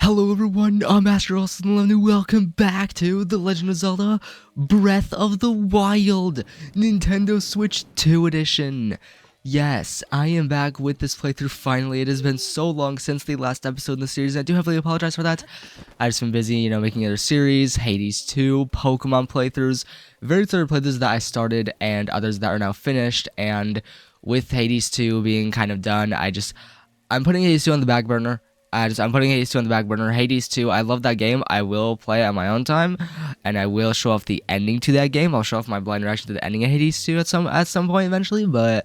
Hello everyone, I'm Master Austin and welcome back to The Legend of Zelda Breath of the Wild Nintendo Switch 2 Edition. Yes, I am back with this playthrough finally. It has been so long since the last episode in the series, and I do heavily apologize for that. I've just been busy, making other series, Hades 2, Pokemon playthroughs, various other playthroughs that I started, and others that are now finished, and with Hades 2 being kind of done, I'm putting Hades 2 on the back burner. I'm putting Hades 2 on the back burner. Hades 2, I love that game. I will play it at my own time, and I will show off the ending to that game. I'll show off my blind reaction to the ending of Hades 2 at some point eventually, but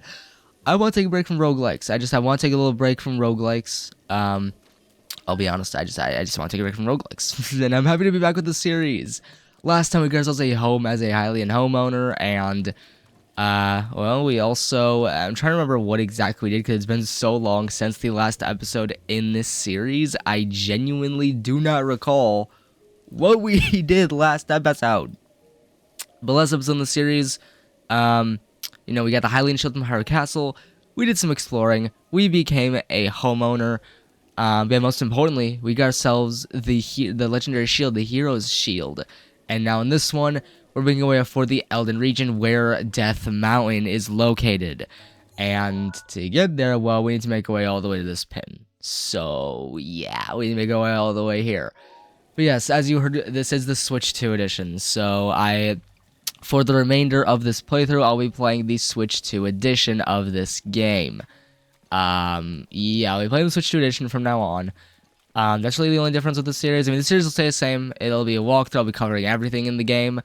I want to take a break from roguelikes. I want to take a little break from roguelikes. I'll be honest, I just want to take a break from roguelikes. And I'm happy to be back with the series. Last time we got ourselves a home as a Hylian homeowner, and well, we also, I'm trying to remember what exactly we did because it's been so long since the last episode in this series. I genuinely do not recall what we did last episode. But last episode in the series, we got the Hylian shield from Hyrule Castle. We did some exploring. We became a homeowner. But most importantly, we got ourselves the legendary shield, the hero's shield. And now in this one, we're making our way for the Elden region where Death Mountain is located. And to get there, well, we need to make our way all the way to this pin. So, yeah, we need to make our way all the way here. But yes, as you heard, this is the Switch 2 edition. So, for the remainder of this playthrough, I'll be playing the Switch 2 edition of this game. Yeah, I'll be playing the Switch 2 edition from now on. That's really the only difference with the series. I mean, the series will stay the same. It'll be a walkthrough. I'll be covering everything in the game.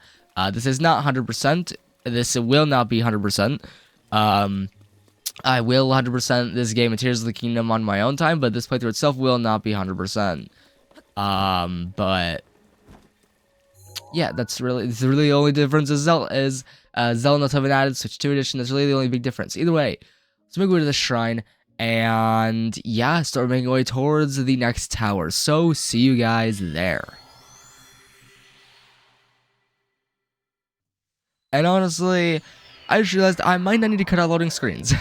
This is not 100%. This will not be 100%. I will 100% this game, Tears of the Kingdom, on my own time, but this playthrough itself will not be 100%. But yeah, that's really the only difference is Zelda not having added Switch 2 edition. That's really the only big difference. Either way, let's make our way to the shrine. And yeah, start making our way towards the next tower. So, see you guys there. And honestly, I just realized I might not need to cut out loading screens.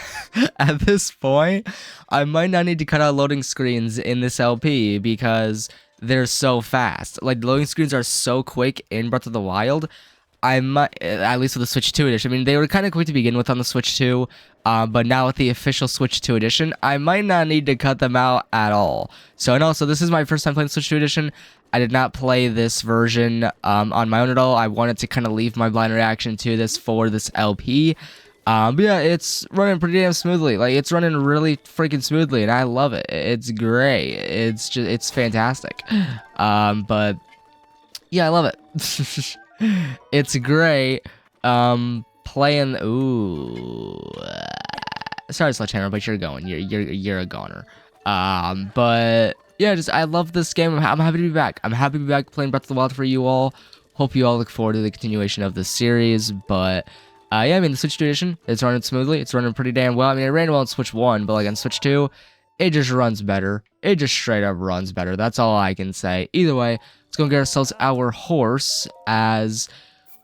At this point, I might not need to cut out loading screens in this LP because they're so fast. Like, the loading screens are so quick in Breath of the Wild. I might, at least with the Switch 2 edition. I mean, they were kind of quick to begin with on the Switch 2, but now with the official Switch 2 edition, I might not need to cut them out at all. So, and also, this is my first time playing Switch 2 edition. I did not play this version on my own at all. I wanted to kind of leave my blind reaction to this for this LP. But yeah, it's running pretty damn smoothly. Like, it's running really freaking smoothly, and I love it. It's great. It's fantastic. But yeah, I love it. It's great. Playing. Ooh. Sorry, Sledgehammer, but you're going. You're a goner. But yeah, I love this game. I'm happy to be back. I'm happy to be back playing Breath of the Wild for you all. Hope you all look forward to the continuation of this series. But yeah, I mean, the Switch 2 edition, it's running smoothly. It's running pretty damn well. I mean, it ran well on Switch 1, but like on Switch 2, it just runs better. It just straight up runs better. That's all I can say. Either way, let's go get ourselves our horse, as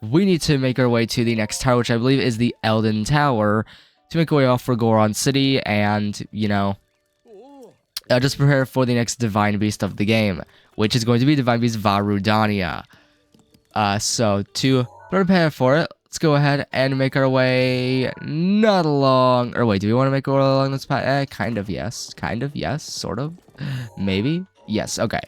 we need to make our way to the next tower, which I believe is the Elden Tower, to make our way off for Goron City, and, just prepare for the next Divine Beast of the game, which is going to be Divine Beast Vah Rudania. So, to prepare for it, let's go ahead and make our way not along, or wait, do we want to make our way along this path? Kind of yes, sort of, maybe, yes, okay.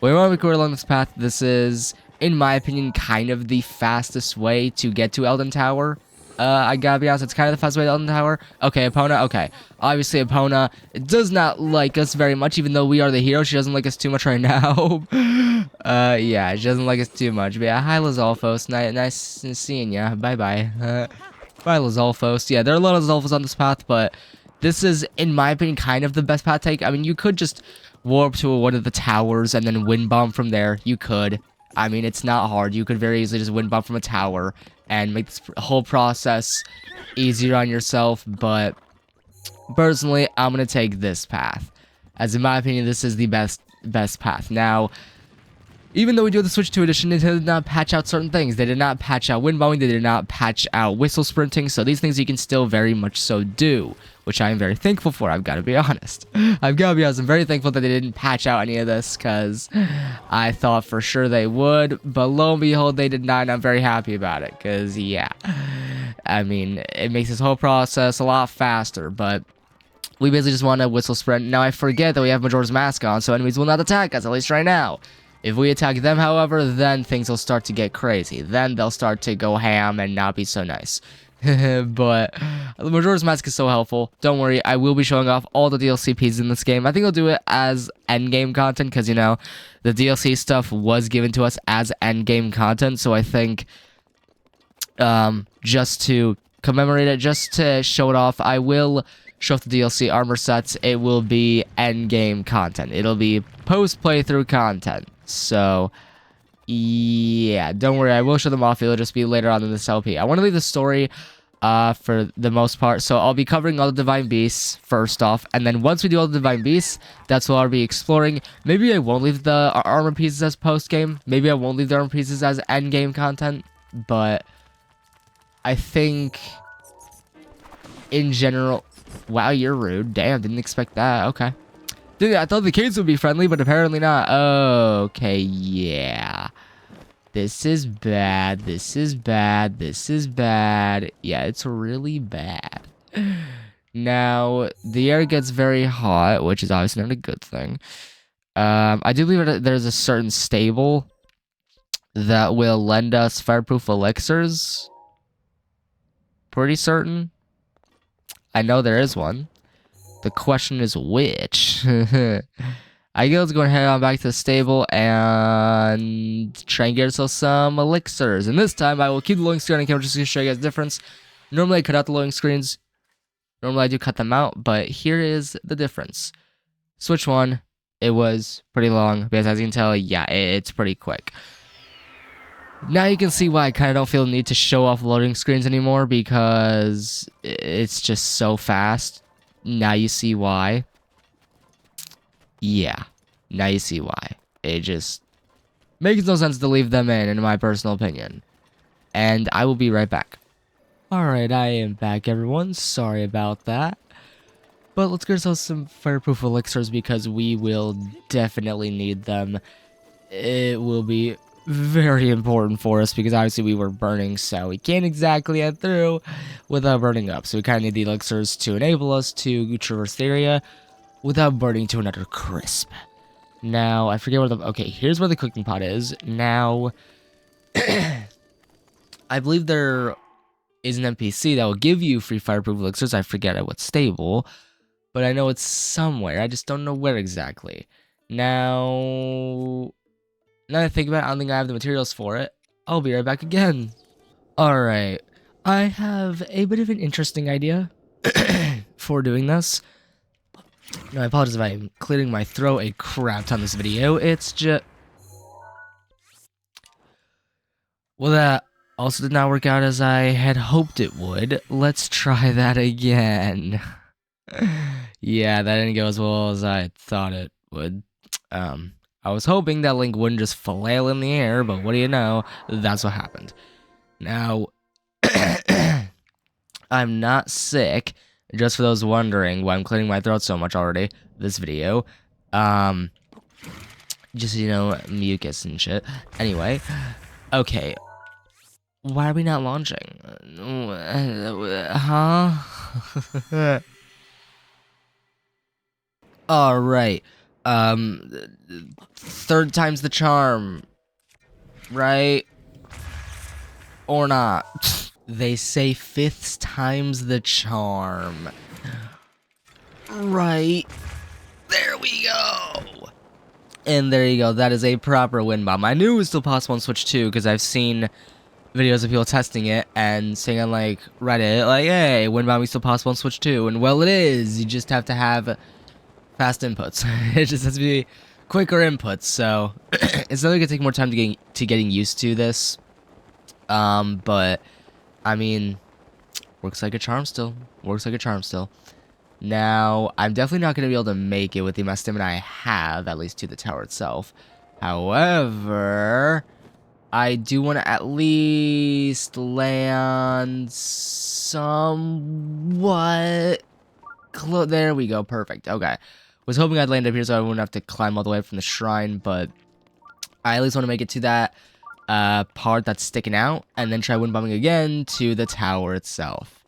We want to make our way along this path. This is, in my opinion, kind of the fastest way to get to Elden Tower. I gotta be honest, it's kind of the fastest way to Elden Tower. Okay, Epona, okay. Obviously, Epona does not like us very much, even though we are the hero. She doesn't like us too much right now. Yeah, she doesn't like us too much. But yeah, hi, Lizalfos. Nice seeing ya. Bye-bye. Bye, Lizalfos. Yeah, there are a lot of Lizalfos on this path, but this is, in my opinion, kind of the best path to take. I mean, you could just warp to one of the towers and then wind bomb from there. You could. I mean, it's not hard. You could very easily just wind bomb from a tower and make this whole process easier on yourself, but personally, I'm gonna take this path, as in my opinion, this is the best path. Now, even though we do the Switch 2 edition, Nintendo did not patch out certain things. They did not patch out wind bombing. They did not patch out whistle sprinting. So these things you can still very much so do, which I am very thankful for. I've got to be honest. I'm very thankful that they didn't patch out any of this because I thought for sure they would. But lo and behold, they did not, and I'm very happy about it because, yeah. I mean, it makes this whole process a lot faster, but we basically just want to whistle sprint. Now, I forget that we have Majora's Mask on, so enemies will not attack us, at least right now. If we attack them, however, then things will start to get crazy. Then they'll start to go ham and not be so nice. But the Majora's Mask is so helpful. Don't worry, I will be showing off all the DLC pieces in this game. I think I'll do it as endgame content because, you know, the DLC stuff was given to us as endgame content. So I think just to commemorate it, just to show it off, I will show off the DLC armor sets. It will be endgame content. It'll be post-playthrough content. So, yeah, don't worry, I will show them off. It'll just be later on in this LP. I want to leave the story for the most part, so I'll be covering all the Divine Beasts first off, and then once we do all the Divine Beasts, that's what I'll be exploring. Maybe I won't leave the armor pieces as post-game. Maybe I won't leave the armor pieces as end-game content, but I think in general... Wow, you're rude. Damn, didn't expect that. Okay. Dude, I thought the kids would be friendly, but apparently not. Okay, yeah. This is bad. This is bad. This is bad. Yeah, it's really bad. Now, the air gets very hot, which is obviously not a good thing. I do believe that there's a certain stable that will lend us fireproof elixirs. Pretty certain. I know there is one. The question is which. I guess let's go ahead on back to the stable and try and get ourselves some elixirs. And this time I will keep the loading screen on camera just to show you guys the difference. Normally I cut out the loading screens. Normally I do cut them out, but here is the difference. Switch 1, it was pretty long, because as you can tell, yeah, it's pretty quick. Now you can see why I kind of don't feel the need to show off loading screens anymore, because it's just so fast. Now you see why. Yeah, now you see why. It just makes no sense to leave them in my personal opinion. And I will be right back. Alright, I am back, everyone. Sorry about that. But let's get ourselves some fireproof elixirs, because we will definitely need them. It will be very important for us, because obviously we were burning, so we can't exactly get through without burning up. So we kind of need the elixirs to enable us to traverse the area without burning to another crisp. Now, I forget where the... Okay, here's where the cooking pot is. Now, I believe there is an NPC that will give you free fireproof elixirs. I forget at what stable, but I know it's somewhere. I just don't know where exactly. Now that I think about it, I don't think I have the materials for it. I'll be right back again. Alright, I have a bit of an interesting idea for doing this. No, I apologize if I'm clearing my throat a crap ton this video. It's just... Well, that also did not work out as I had hoped it would. Let's try that again. Yeah, that didn't go as well as I thought it would. I was hoping that Link wouldn't just flail in the air, but what do you know? That's what happened. Now, I'm not sick, just for those wondering why I'm clearing my throat so much already, this video. Just, you know, mucus and shit. Anyway, okay. Why are we not launching? Huh? Alright. Third time's the charm. Right? Or not. They say fifth time's the charm. Right. There we go. And there you go. That is a proper wind bomb. I knew it was still possible on Switch 2 because I've seen videos of people testing it and saying on like Reddit, like, hey, wind bomb is still possible on Switch 2. And well, it is. You just have to have fast inputs. It just has to be quicker inputs. So it's definitely gonna take more time to getting used to this. But I mean, works like a charm still. Works like a charm still. Now, I'm definitely not going to be able to make it with the amount of stamina I have, at least to the tower itself. However, I do want to at least land somewhat close. There we go. Perfect. Okay. Was hoping I'd land up here so I wouldn't have to climb all the way from the shrine, but I at least want to make it to that part that's sticking out, and then try wind bombing again to the tower itself.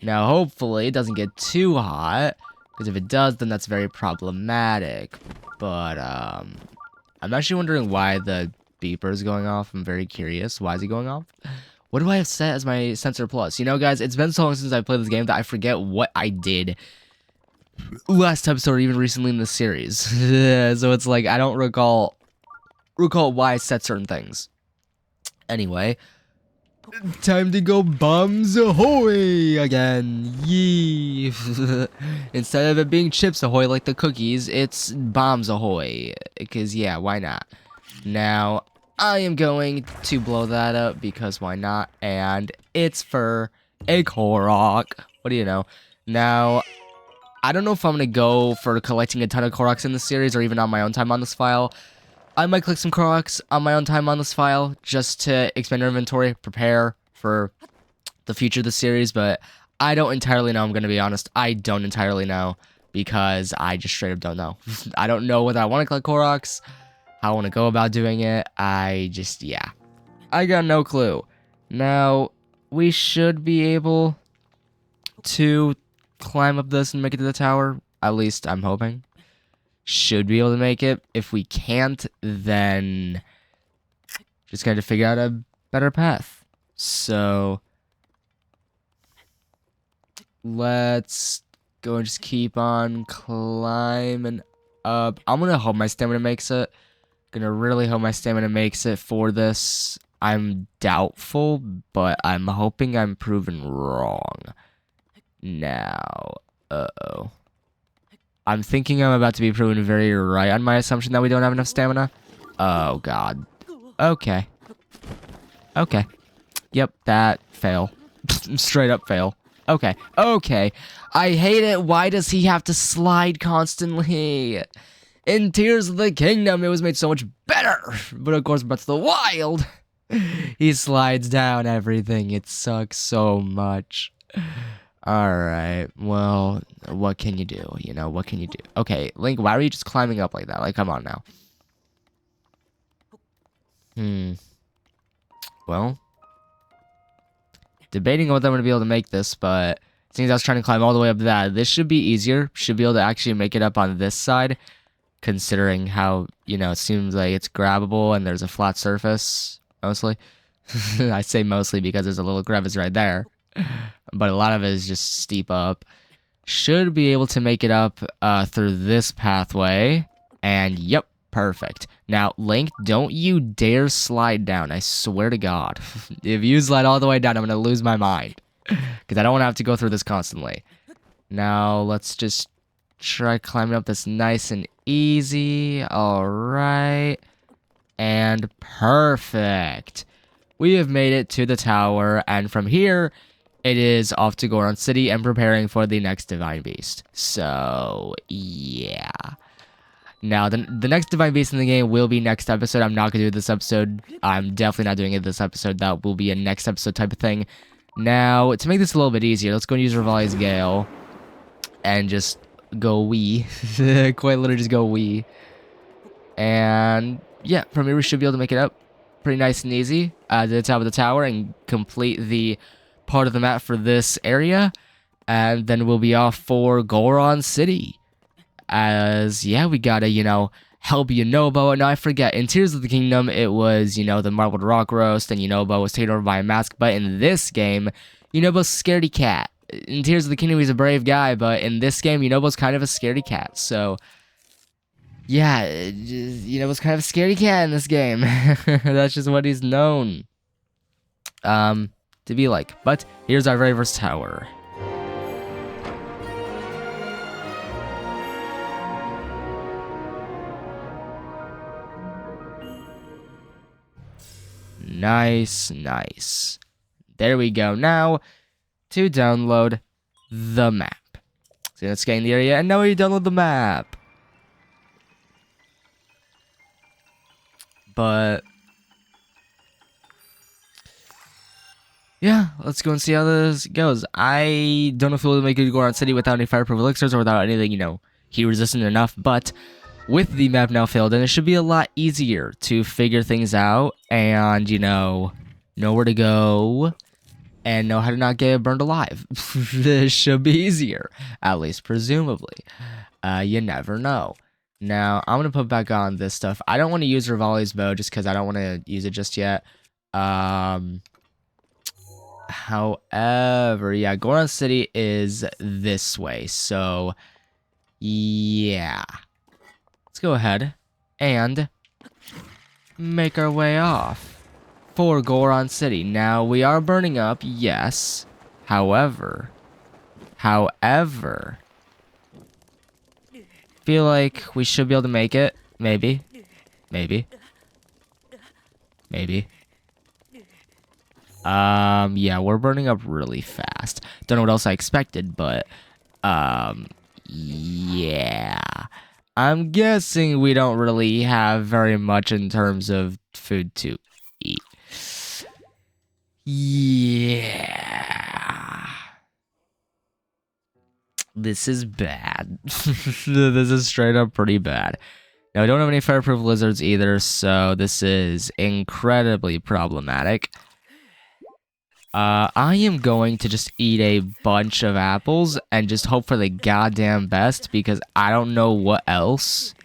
Now, hopefully, it doesn't get too hot, because if it does, then that's very problematic. But, I'm actually wondering why the beeper is going off. I'm very curious. Why is he going off? What do I have set as my sensor plus? You know, guys, it's been so long since I played this game that I forget what I did last episode or even recently in the series. So it's like, I don't recall why I set certain things. Anyway, time to go bombs ahoy again. Yee. Instead of it being chips ahoy like the cookies, it's bombs ahoy. Because, yeah, why not? Now, I am going to blow that up because why not? And it's for a Korok. What do you know? Now, I don't know if I'm going to go for collecting a ton of Koroks in this series or even on my own time on this file. I might collect some Koroks on my own time on this file just to expand our inventory, prepare for the future of the series, but I don't entirely know, I'm going to be honest. I don't entirely know because I just straight up don't know. I don't know whether I want to collect Koroks, how I want to go about doing it. Yeah. I got no clue. Now, we should be able to climb up this and make it to the tower. At least I'm hoping. Should be able to make it. If we can't, then just got to figure out a better path. So let's go and just keep on climbing up. I'm gonna hope my stamina makes it. Gonna really hope my stamina makes it for this. I'm doubtful, but I'm hoping I'm proven wrong. Now, uh-oh. I'm thinking I'm about to be proven very right on my assumption that we don't have enough stamina. Oh, God. Okay. Okay. Yep, that fail. Straight up fail. Okay. Okay. I hate it. Why does he have to slide constantly? In Tears of the Kingdom, it was made so much better. But of course, Breath of the Wild, he slides down everything. It sucks so much. Alright, well, what can you do? You know, what can you do? Okay, Link, why are you just climbing up like that? Like, come on now. Well, debating whether I'm going to be able to make this, but since I was trying to climb all the way up that, this should be easier. Should be able to actually make it up on this side, considering how, you know, it seems like it's grabbable and there's a flat surface, mostly. I say mostly because there's a little crevice right there. But a lot of it is just steep up. Should be able to make it up through this pathway. And yep, perfect. Now, Link, don't you dare slide down. I swear to God. If you slide all the way down, I'm going to lose my mind. Because I don't want to have to go through this constantly. Now, let's just try climbing up this nice and easy. Alright. And perfect. We have made it to the tower. And from here, it is off to Goron City and preparing for the next Divine Beast. So, yeah. Now, the next Divine Beast in the game will be next episode. I'm not going to do this episode. I'm definitely not doing it this episode. That will be a next episode type of thing. Now, to make this a little bit easier, let's go and use Revali's Gale. And just go wee. Quite literally just go wee. And, yeah, from here we should be able to make it up pretty nice and easy. To the top of the tower and complete the part of the map for this area, and then we'll be off for Goron City. As, yeah, we gotta, you know, help Yunobo. No, I forget. In Tears of the Kingdom, it was, you know, the marbled rock roast, and Yunobo was taken over by a mask. But in this game, Yunobo's a scaredy cat. In Tears of the Kingdom, he's a brave guy, but in this game, Yunobo's kind of a scaredy cat. So, yeah, Yunobo's kind of a scaredy cat in this game. That's just what he's known to be like. But here's our very first tower. Nice, nice. There we go. Now, to download the map. So let's scan the area, and now we download the map. But yeah, let's go and see how this goes. I don't know if we'll make it to Goron City without any fireproof elixirs or without anything, heat resistant enough, but with the map now filled in, it should be a lot easier to figure things out and, know where to go and know how to not get burned alive. This should be easier, at least presumably. You never know. Now, I'm going to put back on this stuff. I don't want to use Rivali's bow just because I don't want to use it just yet. However, yeah, Goron City is this way, so yeah. Let's go ahead and make our way off for Goron City. Now, we are burning up, yes. However, feel like we should be able to make it. Maybe. Yeah, we're burning up really fast. Don't know what else I expected, but, yeah. I'm guessing we don't really have very much in terms of food to eat. Yeah. This is bad. This is straight up pretty bad. Now, we don't have any fireproof lizards either, so this is incredibly problematic. I am going to just eat a bunch of apples and just hope for the goddamn best because I don't know what else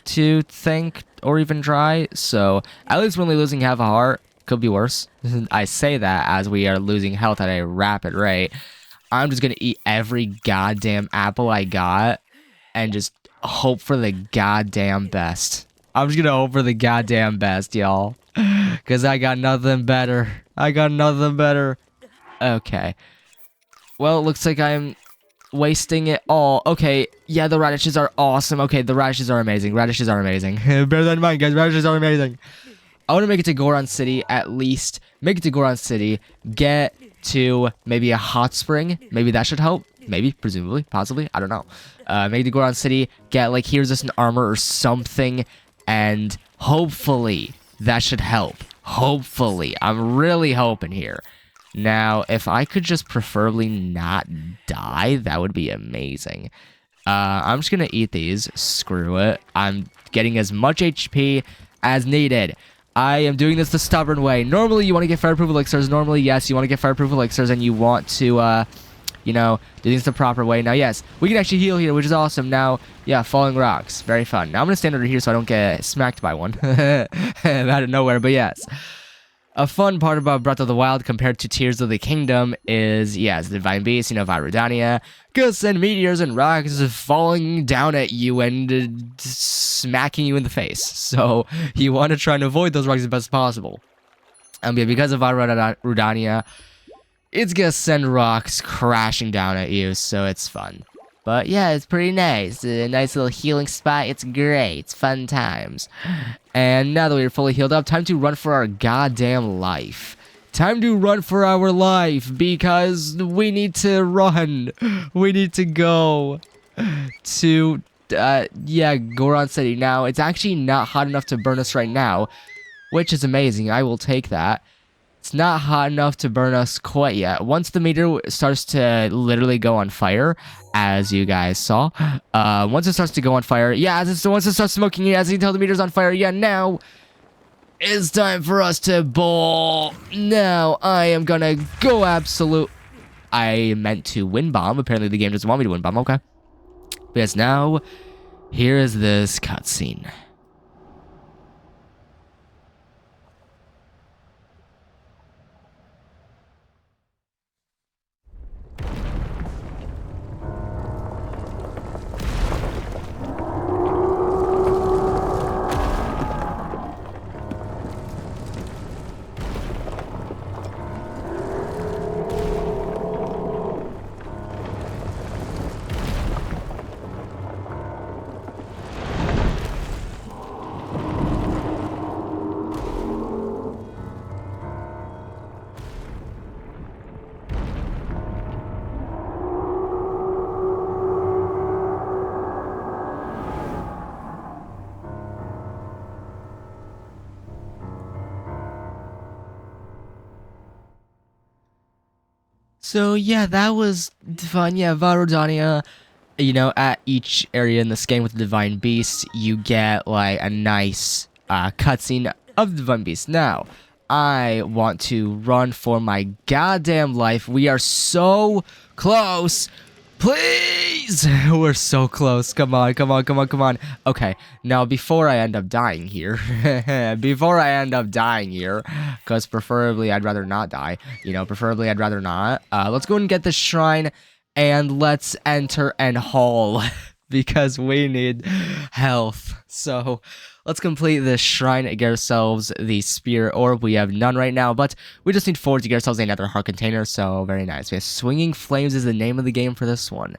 to think or even try. So, at least we're only losing half a heart. Could be worse. I say that as we are losing health at a rapid rate. I'm just going to eat every goddamn apple I got and just hope for the goddamn best. I'm just going to hope for the goddamn best, y'all. Because I got nothing better. Okay. Well, it looks like I'm wasting it all. Okay, yeah, the radishes are awesome. Okay, the radishes are amazing. Bear that in mind, guys. Radishes are amazing. I want to make it to Goron City, at least. Make it to Goron City. Get to maybe a hot spring. Maybe that should help. Maybe, presumably, possibly. I don't know. Make it to Goron City. Get, like, here's just an armor or something. And hopefully that should help. Hopefully. I'm really hoping here. Now, if I could just preferably not die, that would be amazing. I'm just going to eat these. Screw it. I'm getting as much HP as needed. I am doing this the stubborn way. Normally, you want to get fireproof elixirs. Normally, yes, you want to get fireproof elixirs, and you want to, do things the proper way. Now, yes, we can actually heal here, which is awesome. Now, yeah, falling rocks. Very fun. Now, I'm going to stand under here so I don't get smacked by one. Out of nowhere, but yes. A fun part about Breath of the Wild compared to Tears of the Kingdom is, yes, the Divine Beast, Vah Rudania, gonna send meteors and rocks falling down at you and smacking you in the face. So, you want to try and avoid those rocks as best as possible. Yeah, because of Vah Rudania, it's gonna send rocks crashing down at you, so it's fun. But yeah, it's pretty nice. A nice little healing spot. It's great. It's fun times. And now that we're fully healed up, time to run for our goddamn life. Time to run for our life because we need to run. We need to go to, Goron City. Now, it's actually not hot enough to burn us right now, which is amazing. I will take that. It's not hot enough to burn us quite yet. Once the meter starts to literally go on fire, as you guys saw, once it starts to go on fire, once it starts smoking, as you can tell the meter's on fire, now it's time for us to bowl. Now I am gonna go absolute. I meant to win bomb. Apparently the game doesn't want me to win bomb. Okay. But yes, now here is this cutscene. So yeah, that was fun. Yeah, Vah Rudania. You know, at each area in this game with the Divine Beast, you get like a nice cutscene of the Divine Beast. Now, I want to run for my goddamn life. We are so close. Please! We're so close. Come on, come on, come on, come on. Okay, now before I end up dying here, because preferably I'd rather not die, you know, preferably I'd rather not. Let's go and get this shrine, and let's enter and haul, because we need health. So, let's complete this shrine and get ourselves the spirit orb. We have none right now, but we just need 4 to get ourselves another heart container, so very nice. We have Swinging Flames is the name of the game for this one.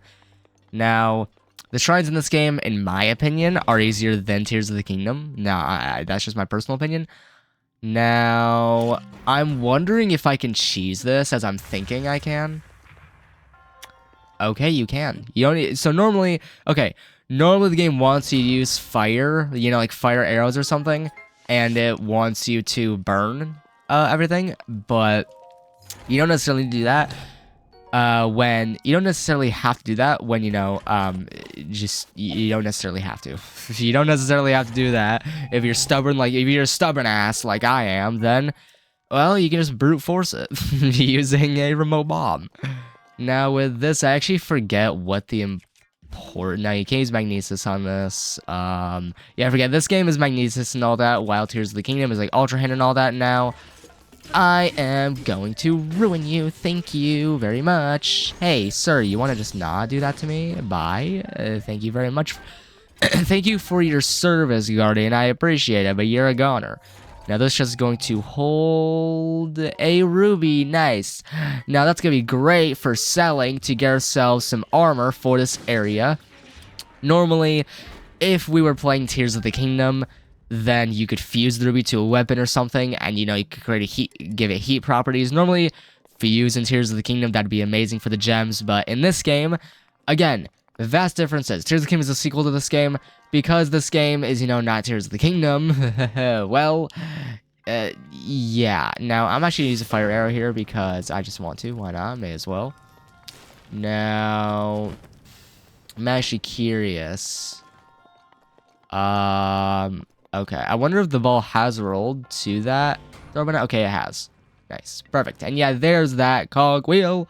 Now, the shrines in this game, in my opinion, are easier than Tears of the Kingdom. Now, that's just my personal opinion. Now, I'm wondering if I can cheese this, as I'm thinking I can. Okay, you can. You don't need, so normally, okay, normally the game wants you to use fire, you know, like fire arrows or something, and it wants you to burn everything, but you don't necessarily do that when, you don't necessarily have to do that when, you know, you don't necessarily have to. You don't necessarily have to do that. If you're stubborn, like, if you're a stubborn ass like I am, then, well, you can just brute force it using a remote bomb. Now, with this, I actually forget what the important... Now, you can't use Magnesis on this. Yeah, I forget. This game is Magnesis and all that, while Tears of the Kingdom is, like, Ultra Hand and all that now. I am going to ruin you. Thank you very much. Hey, sir, you want to just not do that to me? Bye. Thank you very much. Thank you for your service, Guardian. I appreciate it, but you're a goner. Now, this just is going to hold a ruby. Nice. Now, that's going to be great for selling to get ourselves some armor for this area. Normally, if we were playing Tears of the Kingdom, then you could fuse the ruby to a weapon or something, and, you know, you could create a heat, give it heat properties. Normally, fuse in Tears of the Kingdom, that'd be amazing for the gems, but in this game, again, vast differences. Tears of the Kingdom is a sequel to this game. Because this game is, you know, not Tears of the Kingdom, well, yeah. Now, I'm actually going to use a fire arrow here because I just want to. Why not? May as well. Now, I'm actually curious. Okay, I wonder if the ball has rolled to that. Okay, it has. Nice. Perfect. And yeah, there's that cogwheel.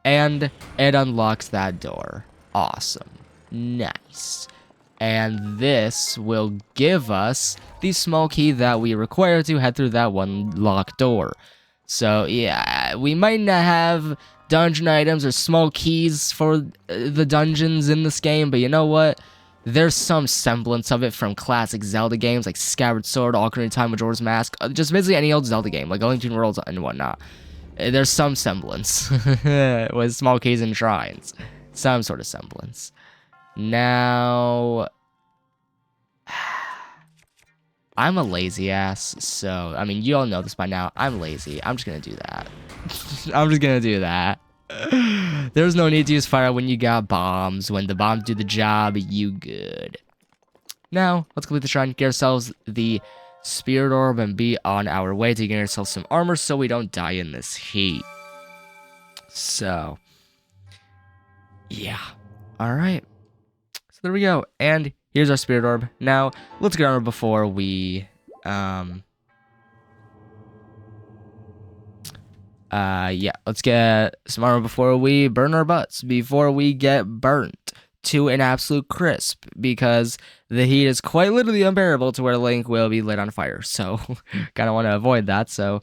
And it unlocks that door. Awesome. Nice. And this will give us the small key that we require to head through that one locked door. So, yeah, we might not have dungeon items or small keys for the dungeons in this game, but you know what? There's some semblance of it from classic Zelda games like Skyward Sword, Ocarina of Time, Majora's Mask, just basically any old Zelda game, like Link Between Worlds and whatnot. There's some semblance with small keys and shrines. Some sort of semblance. Now, I'm a lazy ass, so, I mean, you all know this by now. I'm lazy. I'm just gonna do that. I'm just gonna do that. There's no need to use fire when you got bombs. When the bombs do the job, you good. Now, let's complete the shrine, get ourselves the spirit orb, and be on our way to get ourselves some armor so we don't die in this heat. So, yeah. Alright. So there we go. And here's our spirit orb. Now, let's get armor before we, yeah, let's get some armor before we burn our butts, before we get burnt to an absolute crisp, because the heat is quite literally unbearable to where Link will be lit on fire, so kind of want to avoid that, so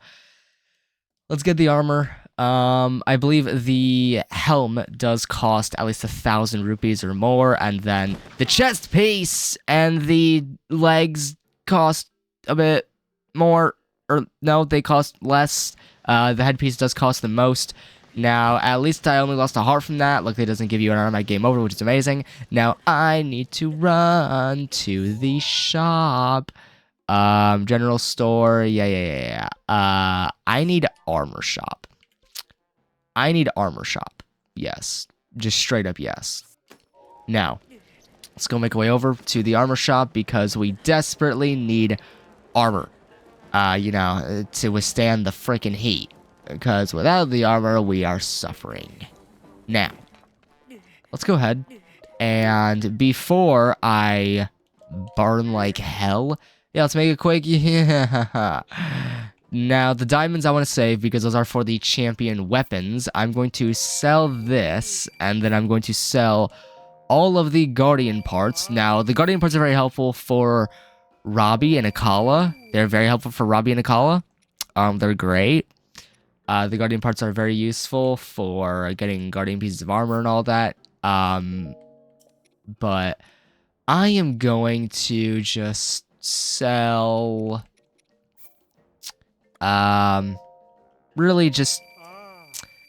let's get the armor. I believe the helm does cost at least 1,000 rupees or more, and then the chest piece and the legs cost a bit more, or no, they cost less. The headpiece does cost the most. Now, at least I only lost a heart from that. Luckily, it doesn't give you an automatic game over, which is amazing. Now, I need to run to the shop. General store. Yeah. I need armor shop. I need armor shop. Yes. Just straight up yes. Now, let's go make our way over to the armor shop because we desperately need armor. You know, to withstand the freaking heat. because without the armor, we are suffering. Now, let's go ahead, and before I burn like hell, yeah, let's make it quick. Yeah. Now, the diamonds I want to save because those are for the champion weapons. I'm going to sell this, and then I'm going to sell all of the guardian parts. Now, the guardian parts are very helpful for Robbie and Akala. They're very helpful for Robbie and Akala. They're great. The guardian parts are very useful for getting guardian pieces of armor and all that. But I am going to just sell... really just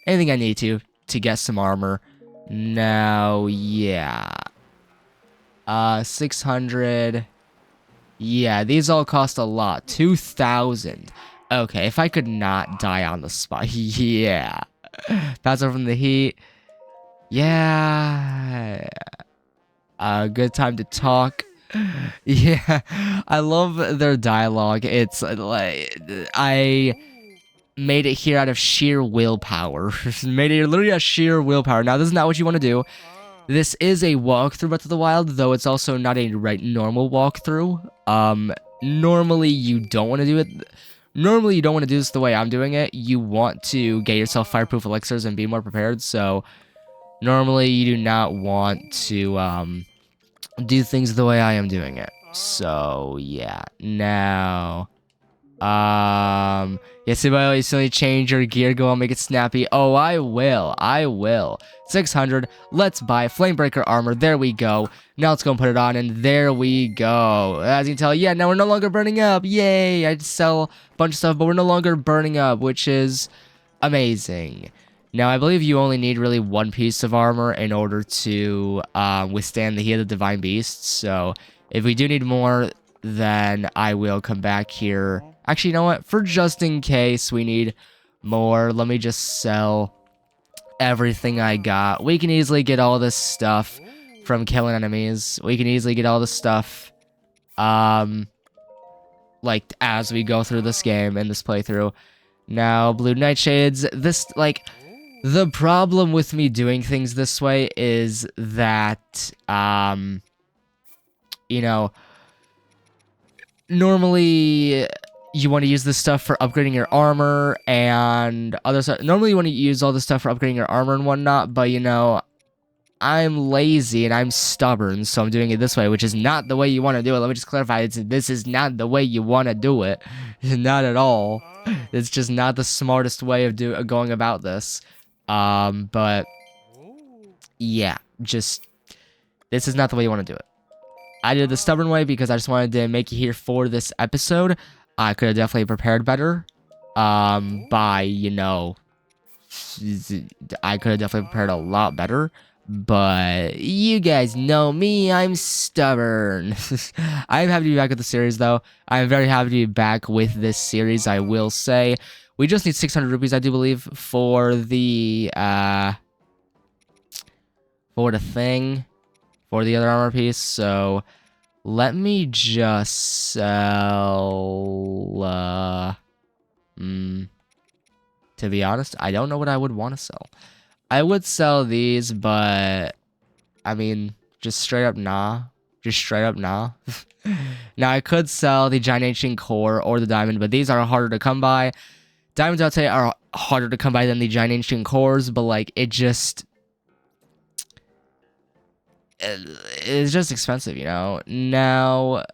anything I need to get some armor. Now, yeah. 600. Yeah, these all cost a lot. 2,000. Okay, if I could not die on the spot. Yeah. Pass over from the heat. Yeah. Good time to talk. Yeah, I love their dialogue. It's like I made it here out of sheer willpower. Made it literally out of sheer willpower. Now, this is not what you want to do. This is a walkthrough Breath of the Wild, though it's also not a normal walkthrough. Normally you don't want to do it. Normally you don't want to do this the way I'm doing it. You want to get yourself fireproof elixirs and be more prepared. So normally you do not want to do things the way I am doing it. So yeah. Now yes, if I always change your gear, go on, make it snappy. Oh, I will. 600. Let's buy Flamebreaker armor. There we go. Now let's go and put it on, and there we go. As you can tell, yeah, now we're no longer burning up. Yay! I'd sell a bunch of stuff, but we're no longer burning up, which is amazing. Now, I believe you only need really one piece of armor in order to withstand the heat of the Divine Beast. So, if we do need more, then I will come back here. Actually, you know what? For just in case we need more, let me just sell everything I got. We can easily get all this stuff from killing enemies. We can easily get all this stuff, like, as we go through this game in this playthrough. Now, blue nightshades. This, like... The problem with me doing things this way is that, you know, normally you want to use this stuff for upgrading your armor and other stuff. Normally you want to use all this stuff for upgrading your armor and whatnot, but, you know, I'm lazy and I'm stubborn, so I'm doing it this way, which is not the way you want to do it. Let me just clarify, this is not the way you want to do it. Not at all. It's just not the smartest way of going about this. But yeah, just this is not the way you want to do it. I did the stubborn way because I just wanted to make it here for this episode. I could have definitely prepared better. By, you know, I could have definitely prepared a lot better. But you guys know me, I'm stubborn. I'm happy to be back with the series, though. I'm very happy to be back with this series, I will say. We just need 600 rupees, I do believe, for the thing, for the other armor piece. So let me just sell. To be honest, I don't know what I would want to sell. I would sell these, but I mean, just straight up nah. Just straight up nah. Now I could sell the giant ancient core or the diamond, but these are harder to come by. Diamonds, I'd say, are harder to come by than the giant ancient cores, but, like, it's just expensive, you know? Now,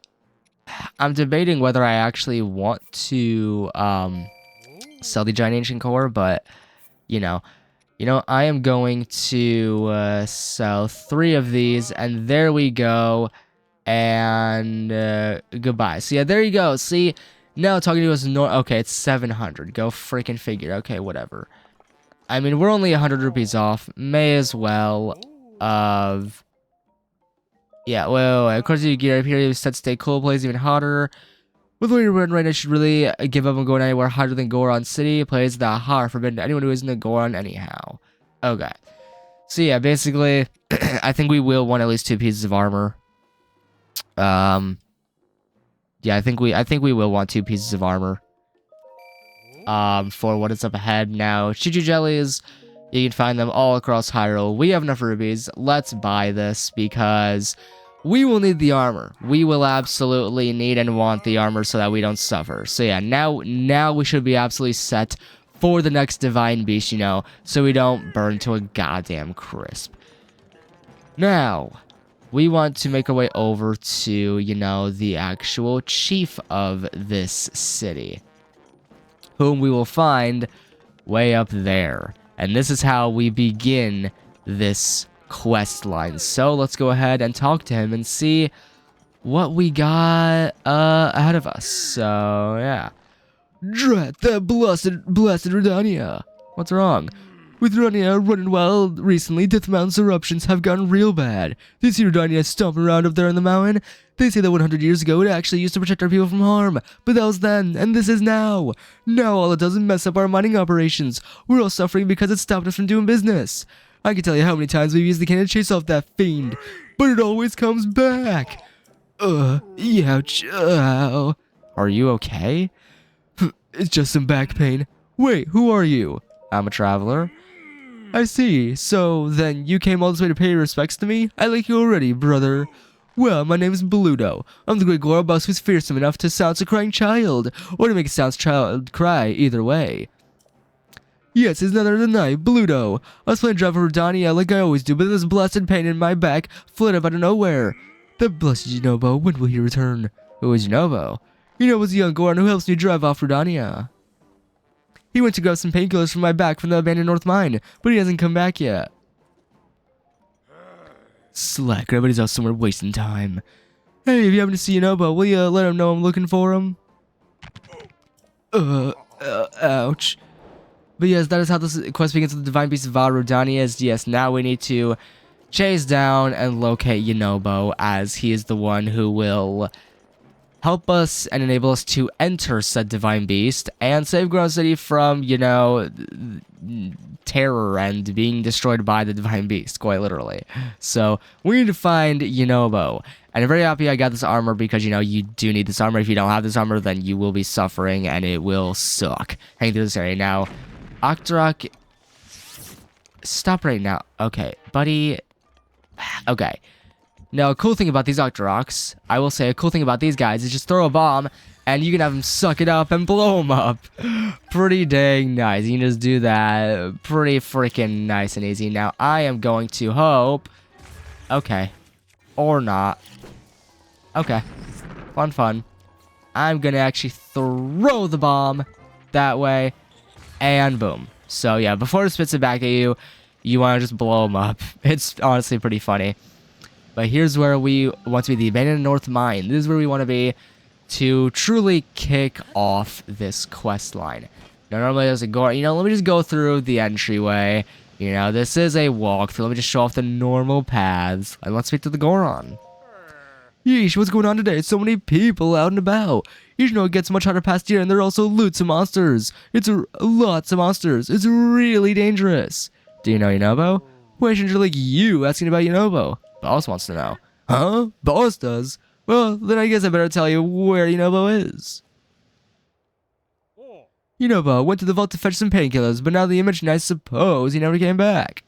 I'm debating whether I actually want to, sell the giant ancient core, but, you know, I am going to, sell 3 of these, and there we go, and, goodbye. So, yeah, there you go. See... No, talking to us, okay, it's 700. Go freaking figure. Okay, whatever. I mean, we're only 100 rupees off. May as well. Yeah, well, of course, you gear up here. You said stay cool, plays even hotter. With where you're running right now, you should really give up on going anywhere hotter than Goron City. Plays the hot forbidden to anyone who isn't a Goron anyhow. Okay. So, yeah, basically, I think we will want at least 2 pieces of armor. Yeah, I think we will want 2 pieces of armor. for what is up ahead. Now, Chuchu Jellies, you can find them all across Hyrule. We have enough rubies. Let's buy this because we will need the armor. We will absolutely need and want the armor so that we don't suffer. So yeah, now we should be absolutely set for the next Divine Beast, you know, so we don't burn to a goddamn crisp. Now, we want to make our way over to, you know, the actual chief of this city, whom we will find way up there. And this is how we begin this quest line. So let's go ahead and talk to him and see what we got ahead of us. So yeah. Drat that blasted Rudania. What's wrong? With Rudania running wild recently, Death Mountain's eruptions have gotten real bad. They see Rudania stomping around up there in the mountain. They say that 100 years ago it actually used to protect our people from harm. But that was then, and this is now. Now all it does is mess up our mining operations. We're all suffering because it stopped us from doing business. I can tell you how many times we've used the cannon to chase off that fiend, but it always comes back. Ouch, ow. Are you okay? It's just some back pain. Wait, who are you? I'm a traveler. I see. So, then you came all this way to pay your respects to me? I like you already, brother. Well, my name is Bluto. I'm the great Goron boss who's fearsome enough to silence a crying child, or to make a silent child cry, either way. Yes, it's none other than I, Bluto. I was playing Driver Rudania like I always do, but this blasted pain in my back fled up out of nowhere. The blessed Yunobo, when will he return? Who is Yunobo? Yunobo's a young Goron who helps me drive off Rudania. He went to grab some painkillers from my back from the abandoned North Mine, but he hasn't come back yet. Slack, everybody's out somewhere wasting time. Hey, if you happen to see Yunobo, will you let him know I'm looking for him? Ouch. But yes, that is how this quest begins with the Divine Beast Vah Rudania. Yes, now we need to chase down and locate Yunobo, as he is the one who will help us and enable us to enter said Divine Beast and save Goron City from, you know, terror and being destroyed by the Divine Beast, quite literally. So, we need to find Yunobo. And I'm very happy I got this armor because, you know, you do need this armor. If you don't have this armor, then you will be suffering and it will suck hanging through this area. Now, Octorok, stop right now. Okay, buddy. Okay. Now, a cool thing about these Octoroks, I will say a cool thing about these guys is just throw a bomb and you can have them suck it up and blow them up. Pretty dang nice. You can just do that pretty freaking nice and easy. Now, I am going to hope... Okay. Or not. Okay. Fun. I'm going to actually throw the bomb that way. And boom. So, yeah, before it spits it back at you, you want to just blow them up. It's honestly pretty funny. But here's where we want to be, the abandoned North Mine. This is where we want to be to truly kick off this quest line. Now, normally there's a Goron. You know, let me just go through the entryway. You know, this is a walkthrough. Let me just show off the normal paths. And let's speak to the Goron. Yeesh, what's going on today? So many people out and about. You know, it gets much harder past here, and there are also loots of monsters. It's lots of monsters. It's really dangerous. Do you know Yunobo? Questions are like you asking about Yunobo. Boss wants to know. Huh? Boss does? Well, then I guess I better tell you where Yunobo is. Yunobo went to the vault to fetch some painkillers, but now that you mention, I suppose he never came back.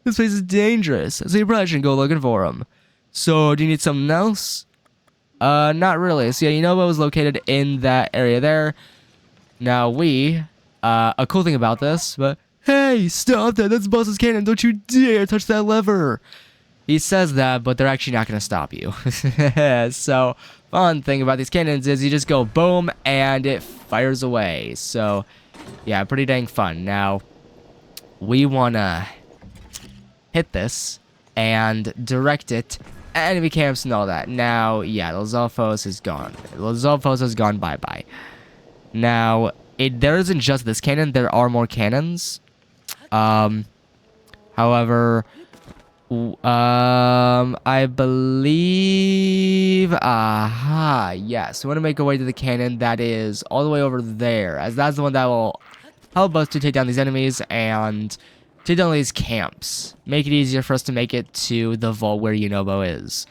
This place is dangerous, so you probably shouldn't go looking for him. So, do you need something else? Not really. So yeah, Yunobo is located in that area there. Now a cool thing about this, but hey, stop that! That's Boss's cannon! Don't you dare touch that lever! He says that, but they're actually not going to stop you. So, fun thing about these cannons is you just go boom, and it fires away. So, yeah, pretty dang fun. Now, we want to hit this and direct it at enemy camps and all that. Now, yeah, Lizalfos is gone. Lizalfos has gone bye-bye. Now, there isn't just this cannon. There are more cannons. However... I believe, yes, we want to make our way to the cannon that is all the way over there, as that's the one that will help us to take down these enemies and take down these camps. Make it easier for us to make it to the vault where Yunobo is.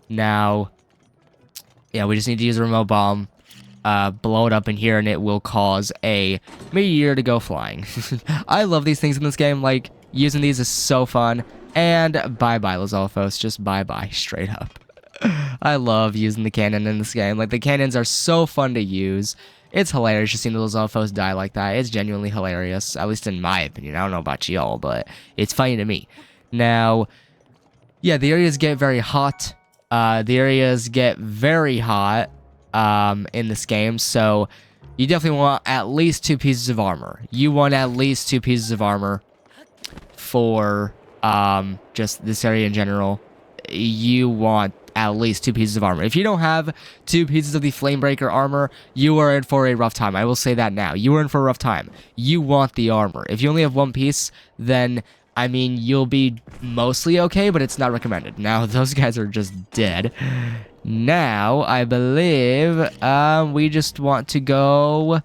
Now, yeah, we just need to use a remote bomb blow it up in here and it will cause a meteor to go flying. I love these things in this game. Like, using these is so fun. And bye-bye, Lizalfos. Just bye-bye, straight up. I love using the cannon in this game. Like, the cannons are so fun to use. It's hilarious just seeing the Lizalfos die like that. It's genuinely hilarious, at least in my opinion. I don't know about y'all, but it's funny to me. Now, yeah, the areas get very hot. In this game, so you definitely want at least 2 pieces of armor. You want at least 2 pieces of armor for just this area in general. You want at least 2 pieces of armor. If you don't have 2 pieces of the Flamebreaker armor, you are in for a rough time. I will say that now. You are in for a rough time. You want the armor. If you only have 1 piece, then, I mean, you'll be mostly okay, but it's not recommended. Now, those guys are just dead. Now, I believe, we just want to go,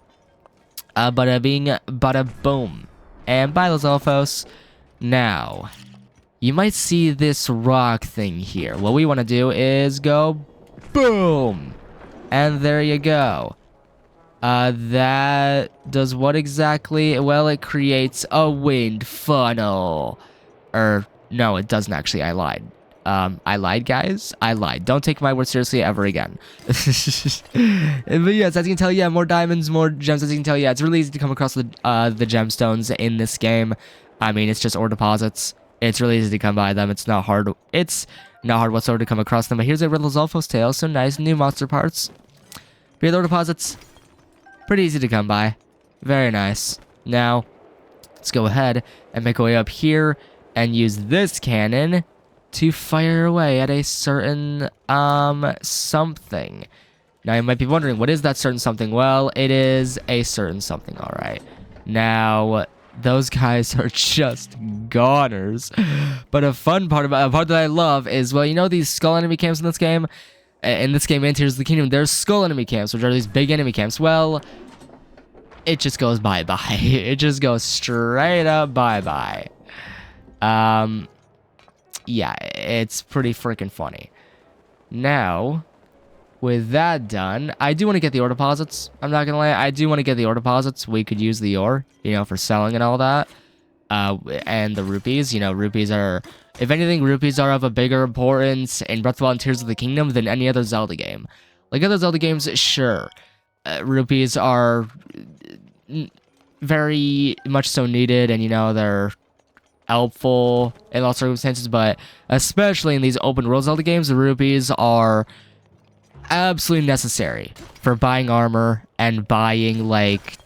bada bing, bada boom. And bye, Lizalfos. Now, you might see this rock thing here. What we want to do is go boom. And there you go. That does what exactly? Well, it creates a wind funnel. No, it doesn't actually. I lied. I lied, guys. I lied. Don't take my word seriously ever again. But yes, as you can tell, yeah, more diamonds, more gems. As you can tell, yeah, it's really easy to come across the gemstones in this game. I mean, it's just ore deposits. It's really easy to come by them. It's not hard. It's not hard whatsoever to come across them. But here's a Lizalfos tail. So nice. New monster parts. Here, ore deposits. Pretty easy to come by. Very nice. Now, let's go ahead and make our way up here and use this cannon to fire away at a certain, something. Now, you might be wondering, what is that certain something? Well, it is a certain something, alright. Now, those guys are just goners. But a part that I love is, well, you know these skull enemy camps in this game? In this game, in Tears of the Kingdom, there's skull enemy camps, which are these big enemy camps. Well, it just goes bye-bye. It just goes straight up bye-bye. Yeah, it's pretty freaking funny. Now, with that done, I do want to get the ore deposits. I'm not gonna lie, I do want to get the ore deposits. We could use the ore, you know, for selling and all that. And the rupees, you know, rupees are, if anything, rupees are of a bigger importance in Breath of the Wild and Tears of the Kingdom than any other Zelda game. Like other Zelda games, sure, rupees are very much so needed, and you know, they're helpful in all circumstances, but especially in these open world Zelda games, the rupees are absolutely necessary for buying armor and buying like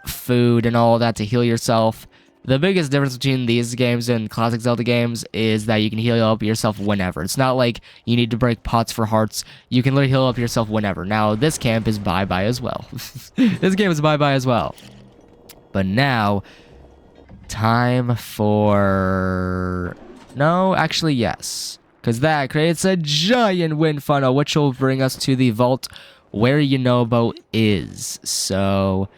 food and all that to heal yourself. The biggest difference between these games and classic Zelda games is that you can heal up yourself whenever. It's not like you need to break pots for hearts. You can literally heal up yourself whenever. Now, this camp is bye-bye as well. This game is bye-bye as well. But now, time for... No, actually, yes. Because that creates a giant wind funnel, which will bring us to the vault where Yunobo is. So,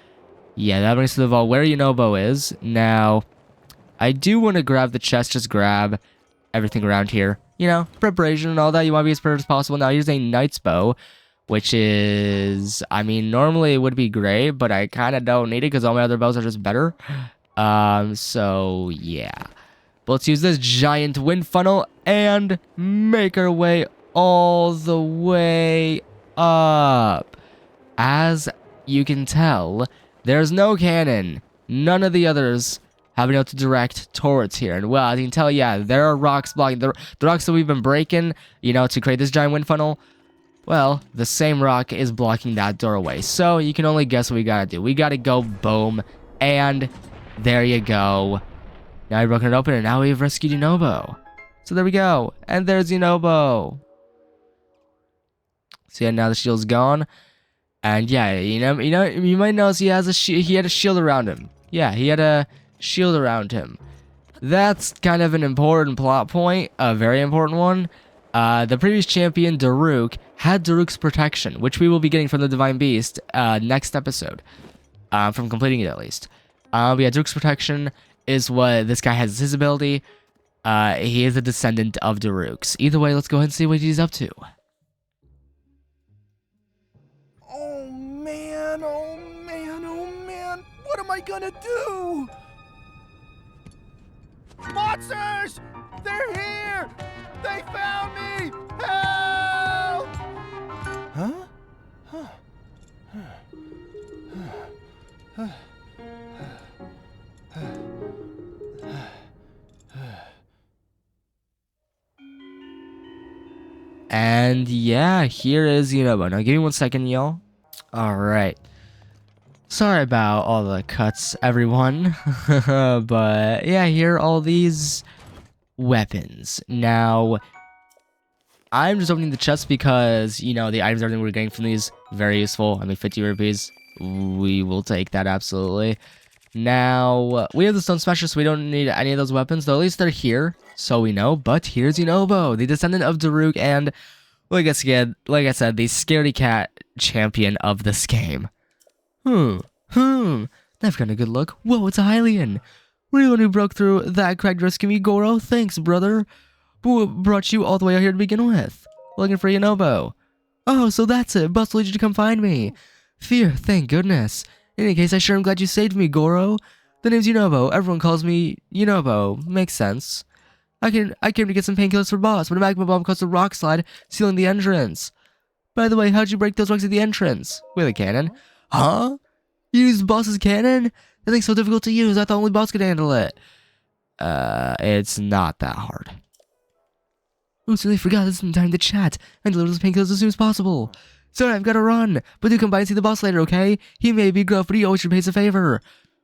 yeah, that brings us to the vault where Yunobo is. Now, I do want to grab the chest, just grab everything around here. You know, preparation and all that. You want to be as prepared as possible. Now, here's a knight's bow, which is, I mean, normally it would be great, but I kind of don't need it because all my other bows are just better. So, yeah. But let's use this giant wind funnel and make our way all the way up. As you can tell, there's no cannon. None of the others have been able to direct towards here. And well, as you can tell, yeah, there are rocks blocking. The rocks that we've been breaking, you know, to create this giant wind funnel, well, the same rock is blocking that doorway. So you can only guess what we gotta do. We gotta go boom, and there you go. Now we've broken it open, and now we've rescued Yunobo. So there we go. And there's Yunobo. So yeah, now the shield's gone. And yeah, you might notice he had a shield around him. Yeah, he had a shield around him. That's kind of an important plot point, a very important one. The previous champion, Daruk, had Daruk's protection, which we will be getting from the Divine Beast next episode. From completing it, at least. Yeah, Daruk's protection is what this guy has as his ability. He is a descendant of Daruk's. Either way, let's go ahead and see what he's up to. Oh man, oh man, oh man. What am I gonna do? Monsters! They're here! They found me! Help! Huh? And yeah, here is Yunobo. Now give me 1 second, y'all. Alright. Sorry about all the cuts, everyone. But yeah, here are all these weapons. Now, I'm just opening the chest because, you know, the items, everything we're getting from these, very useful. I mean, 50 rupees. We will take that, absolutely. Now, we have the Stone Smasher, so we don't need any of those weapons, though at least they're here, so we know. But here's Yunobo, the descendant of Daruk, and, like I said, the scaredy cat champion of this game. I've got a good look. Whoa, it's a Hylian. Were you the one who broke through that cracked rescue, Goro? Thanks, brother. Who brought you all the way out here to begin with? Looking for Yunobo. Oh, so that's it. Boss told you to come find me. Phew, thank goodness. In any case, I sure am glad you saved me, Goro. The name's Yunobo. Everyone calls me Yunobo. Makes sense. I came to get some painkillers for boss, but a magma bomb caused a rock slide, sealing the entrance. By the way, how'd you break those rocks at the entrance? With a cannon? Huh? You used boss's cannon? That thing's so difficult to use, I thought only boss could handle it. It's not that hard. Oops, really forgot this is time to chat and deliver those painkillers as soon as possible. Sorry, I've got to run, but do come by and see the boss later, okay? He may be gruff, but he always repays a favor.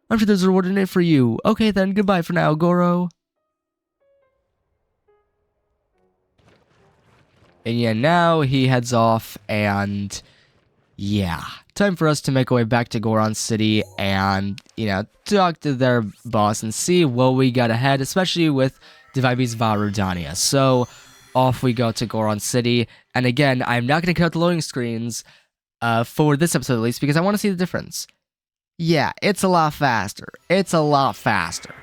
I'm sure there's a reward in it for you. Okay then, goodbye for now, Goro. And yeah, now he heads off, and yeah, time for us to make our way back to Goron City and, you know, talk to their boss and see what we got ahead, especially with Divine Beast Vah Rudania. So, off we go to Goron City, and again, I'm not going to cut out the loading screens, for this episode at least, because I want to see the difference. Yeah, it's a lot faster. It's a lot faster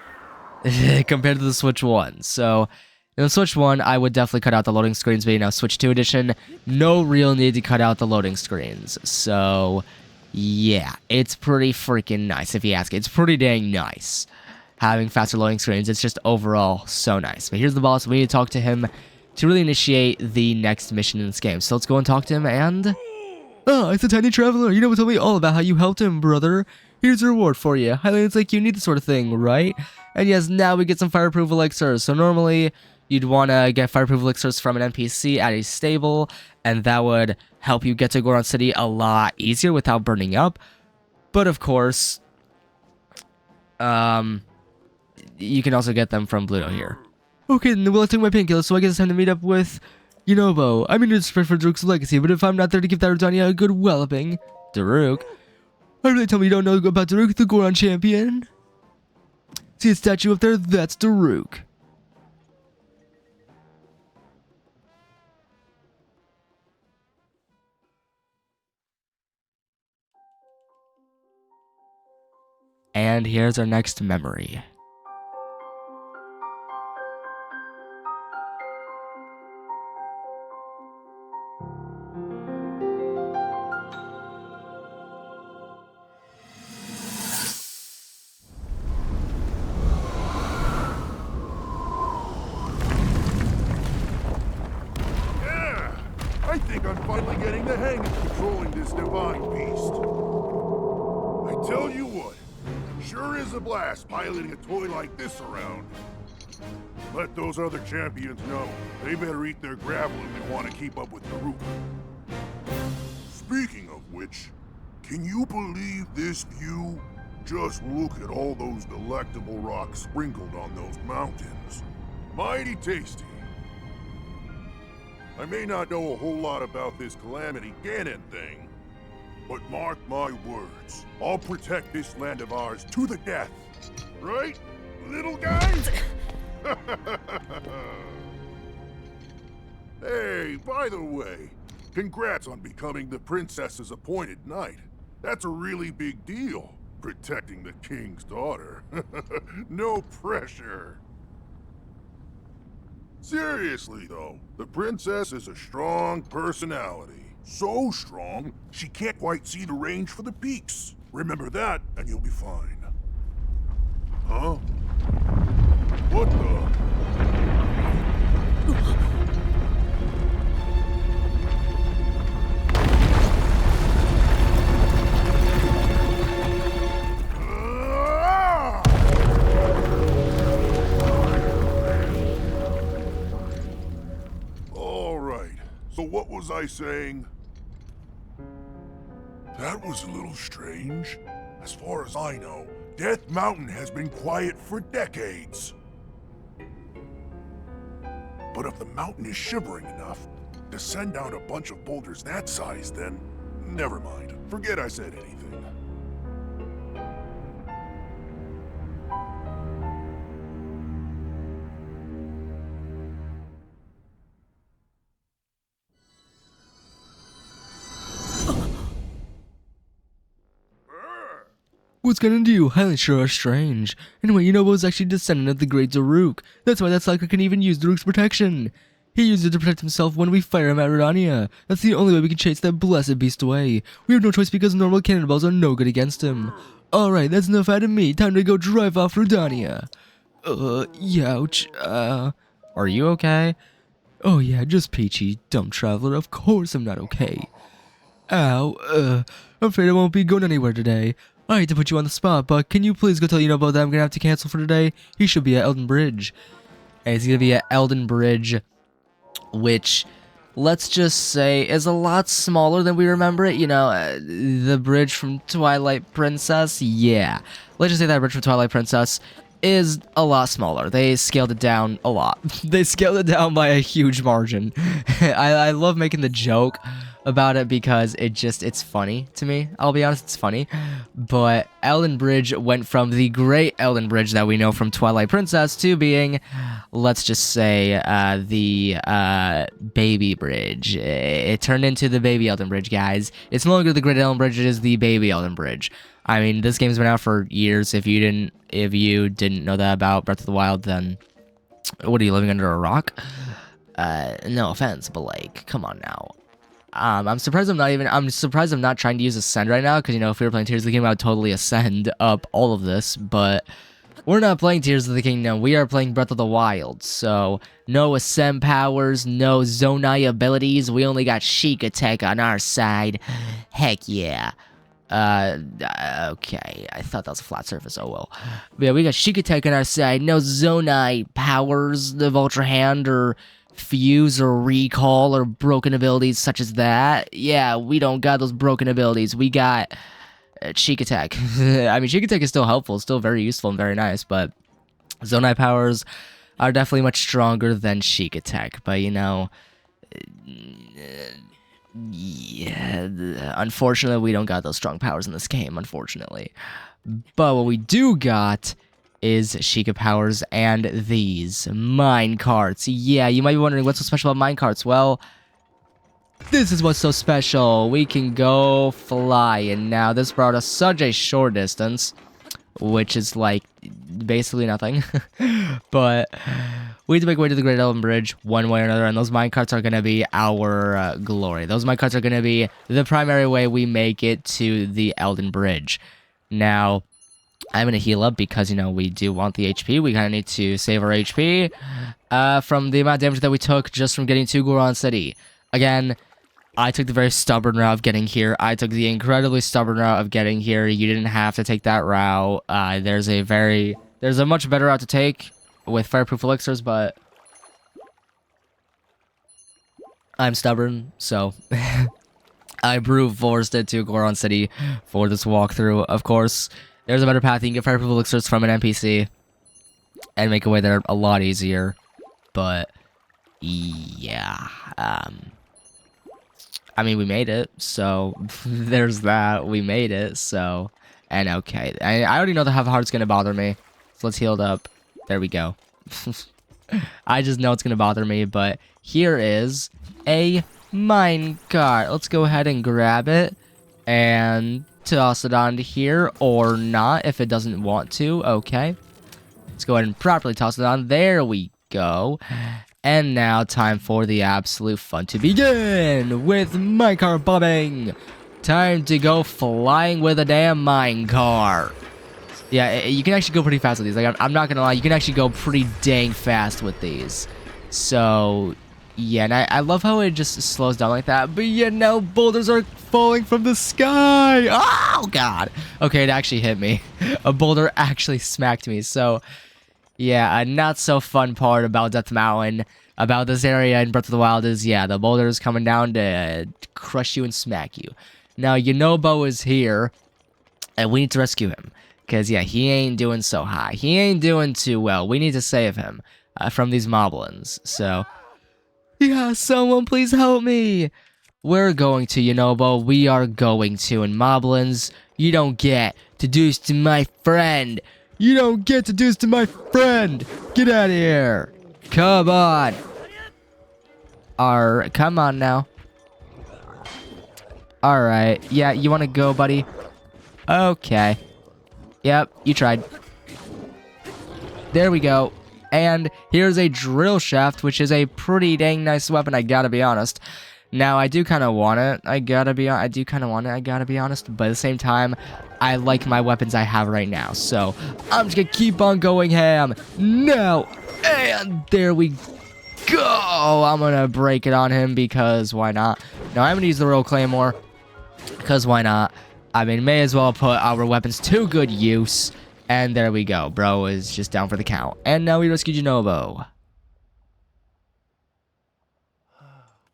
compared to the Switch 1. So, in the Switch 1, I would definitely cut out the loading screens, but you know, Switch 2 edition, no real need to cut out the loading screens. So, yeah, it's pretty freaking nice, if you ask. It's pretty dang nice having faster loading screens. It's just overall so nice. But here's the boss. We need to talk to him to really initiate the next mission in this game. So let's go and talk to him, and... Oh, it's a tiny traveler. You know what, tell me all about how you helped him, brother. Here's a reward for you. Highlands like you need this sort of thing, right? And yes, now we get some fireproof elixirs. So normally, you'd want to get fireproof elixirs from an NPC at a stable, and that would help you get to Goron City a lot easier without burning up. But of course, you can also get them from Bluto here. Okay, then well, I took my painkillers, so I guess it's time to meet up with Yunobo. I'm in to spread for Daruk's legacy, but if I'm not there to give that Rudania a good walloping... Daruk? How do they tell me you don't know about Daruk, the Goron champion? See a statue up there? That's Daruk. And here's our next memory. I think I'm finally getting the hang of controlling this Divine Beast. I tell you what, sure is a blast piloting a toy like this around. Let those other champions know. They better eat their gravel if they want to keep up with Daruk. Speaking of which, can you believe this view? Just look at all those delectable rocks sprinkled on those mountains. Mighty tasty. I may not know a whole lot about this Calamity Ganon thing, but mark my words, I'll protect this land of ours to the death. Right, little guy? Hey, by the way, congrats on becoming the princess's appointed knight. That's a really big deal, protecting the king's daughter. No pressure. Seriously, though, the princess is a strong personality. So strong, she can't quite see the range for the peaks. Remember that, and you'll be fine. Huh? What the? All right. So what was I saying? That was a little strange. As far as I know, Death Mountain has been quiet for decades. But if the mountain is shivering enough to send down a bunch of boulders that size, then never mind. Forget I said anything. What's gonna do? Highlands sure are strange. Anyway, Yunobo is actually a descendant of the great Daruk. That's why that sucker can even use Daruk's protection. He uses it to protect himself when we fire him at Rudania. That's the only way we can chase that blessed beast away. We have no choice because normal cannonballs are no good against him. Alright, that's enough out of me. Time to go drive off Rudania. Youch. Are you okay? Oh yeah, just peachy. Dumb traveler, of course I'm not okay. Ow, I'm afraid I won't be going anywhere today. I hate to put you on the spot, but can you please go tell Yunobo that I'm gonna have to cancel for today? He should be at Elden Bridge. And he's gonna be at Elden Bridge, which, let's just say, is a lot smaller than we remember it. You know, the bridge from Twilight Princess, yeah. Let's just say that bridge from Twilight Princess is a lot smaller. They scaled it down a lot. They scaled it down by a huge margin. I love making the joke about it because it's funny to me. I'll be honest, it's funny. But Elden Bridge went from the great Elden Bridge that we know from Twilight Princess to being, let's just say, the baby bridge. It turned into the baby Elden Bridge, guys. It's no longer the great Elden Bridge, it is the baby Elden Bridge. I mean, this game's been out for years. If you didn't know that about Breath of the Wild, then what are you, living under a rock? No offense, but like, come on now. I'm surprised I'm not trying to use Ascend right now, because, you know, if we were playing Tears of the Kingdom, I would totally Ascend up all of this, but we're not playing Tears of the Kingdom, we are playing Breath of the Wild, so no Ascend powers, no Zonai abilities, we only got Sheik Attack on our side. Heck yeah. Okay, I thought that was a flat surface, oh well. But yeah, we got Sheik Attack on our side, no Zonai powers of Ultra Hand, or Fuse, or Recall, or broken abilities such as that. Yeah, we don't got those broken abilities, we got Sheik Attack. I mean, Sheik Attack is still helpful, still very useful and very nice, but Zonai powers are definitely much stronger than Sheik Attack, but you know, yeah, unfortunately, we don't got those strong powers in this game, unfortunately. But what we do got is Sheikah powers and these mine carts. Yeah, you might be wondering what's so special about mine carts. Well, this is what's so special. We can go flying. Now, this brought us such a short distance, which is like basically nothing. But we have to make our way to the Great Elven Bridge one way or another, and those minecarts are going to be our glory. Those minecarts are going to be the primary way we make it to the Elden Bridge. Now, I'm going to heal up because, you know, we do want the HP. We kind of need to save our HP from the amount of damage that we took just from getting to Goron City. Again, I took the very stubborn route of getting here. I took the incredibly stubborn route of getting here. You didn't have to take that route. There's a much better route to take with fireproof elixirs, but I'm stubborn, so I brute forced it to Goron City for this walkthrough. Of course, there's a better path. You can get fireproof elixirs from an NPC and make a way there a lot easier, but yeah, I mean, we made it, so there's that. We made it, so, and okay. I already know how hard it's going to bother me, so let's heal it up. There we go. I just know it's going to bother me, but here is a minecart. Let's go ahead and grab it and toss it onto here, or not if it doesn't want to. Okay. Let's go ahead and properly toss it on. There we go. And now, time for the absolute fun to begin with minecart bombing. Time to go flying with a damn minecart. Yeah, you can actually go pretty fast with these. Like, I'm not gonna lie, you can actually go pretty dang fast with these. So, yeah, and I love how it just slows down like that. But yeah, now boulders are falling from the sky. Oh, God. Okay, it actually hit me. A boulder actually smacked me. So, yeah, a not so fun part about Death Mountain, about this area in Breath of the Wild is, yeah, the boulder's coming down to crush you and smack you. Now, Yunobo is here, and we need to rescue him. Because, yeah, he ain't doing so high. He ain't doing too well. We need to save him from these moblins. So, yeah, someone please help me. We're going to, Yunobo. We are going to. And moblins, you don't get to do this to my friend. You don't get to do this to my friend. Get out of here. Come on. Come on now. Alright. Yeah, you want to go, buddy? Okay. Yep, you tried. There we go. And here's a drill shaft, which is a pretty dang nice weapon, I gotta be honest. Now, I do kind of want it. I gotta be honest. But at the same time, I like my weapons I have right now. So, I'm just gonna keep on going ham. No! And there we go! I'm gonna break it on him because why not? Now, I'm gonna use the Royal Claymore. Because why not? I mean, may as well put our weapons to good use. And there we go. Bro is just down for the count. And now we rescued Yunobo.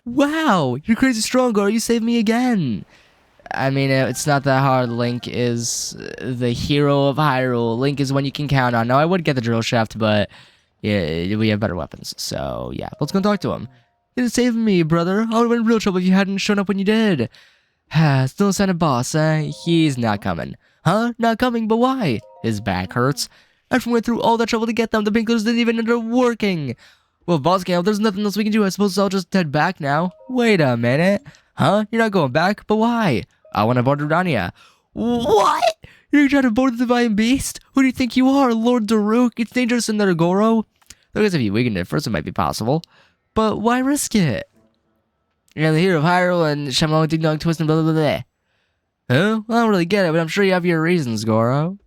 Wow, you're crazy strong, girl. You saved me again. I mean, it's not that hard. Link is the hero of Hyrule. Link is one you can count on. Now, I would get the drill shaft, but yeah, we have better weapons. So, yeah, let's go talk to him. You saved me, brother. I would have been in real trouble if you hadn't shown up when you did. Still a sign of boss, eh? He's not coming. Huh? Not coming, but why? His back hurts. After we went through all that trouble to get them, the sprinklers didn't even end up working. Well, if boss can't help, there's nothing else we can do. I suppose I'll just head back now. Wait a minute. Huh? You're not going back? But why? I want to board Rudania. What? You're trying to board the Divine Beast? Who do you think you are, Lord Daruk? It's dangerous in there, Goro. Look, as if you weakened it first, it might be possible. But why risk it? You're the hero of Hyrule and Shyamalan Ding Dong Twist and blah blah blah. Huh? Well, I don't really get it, but I'm sure you have your reasons, Goro.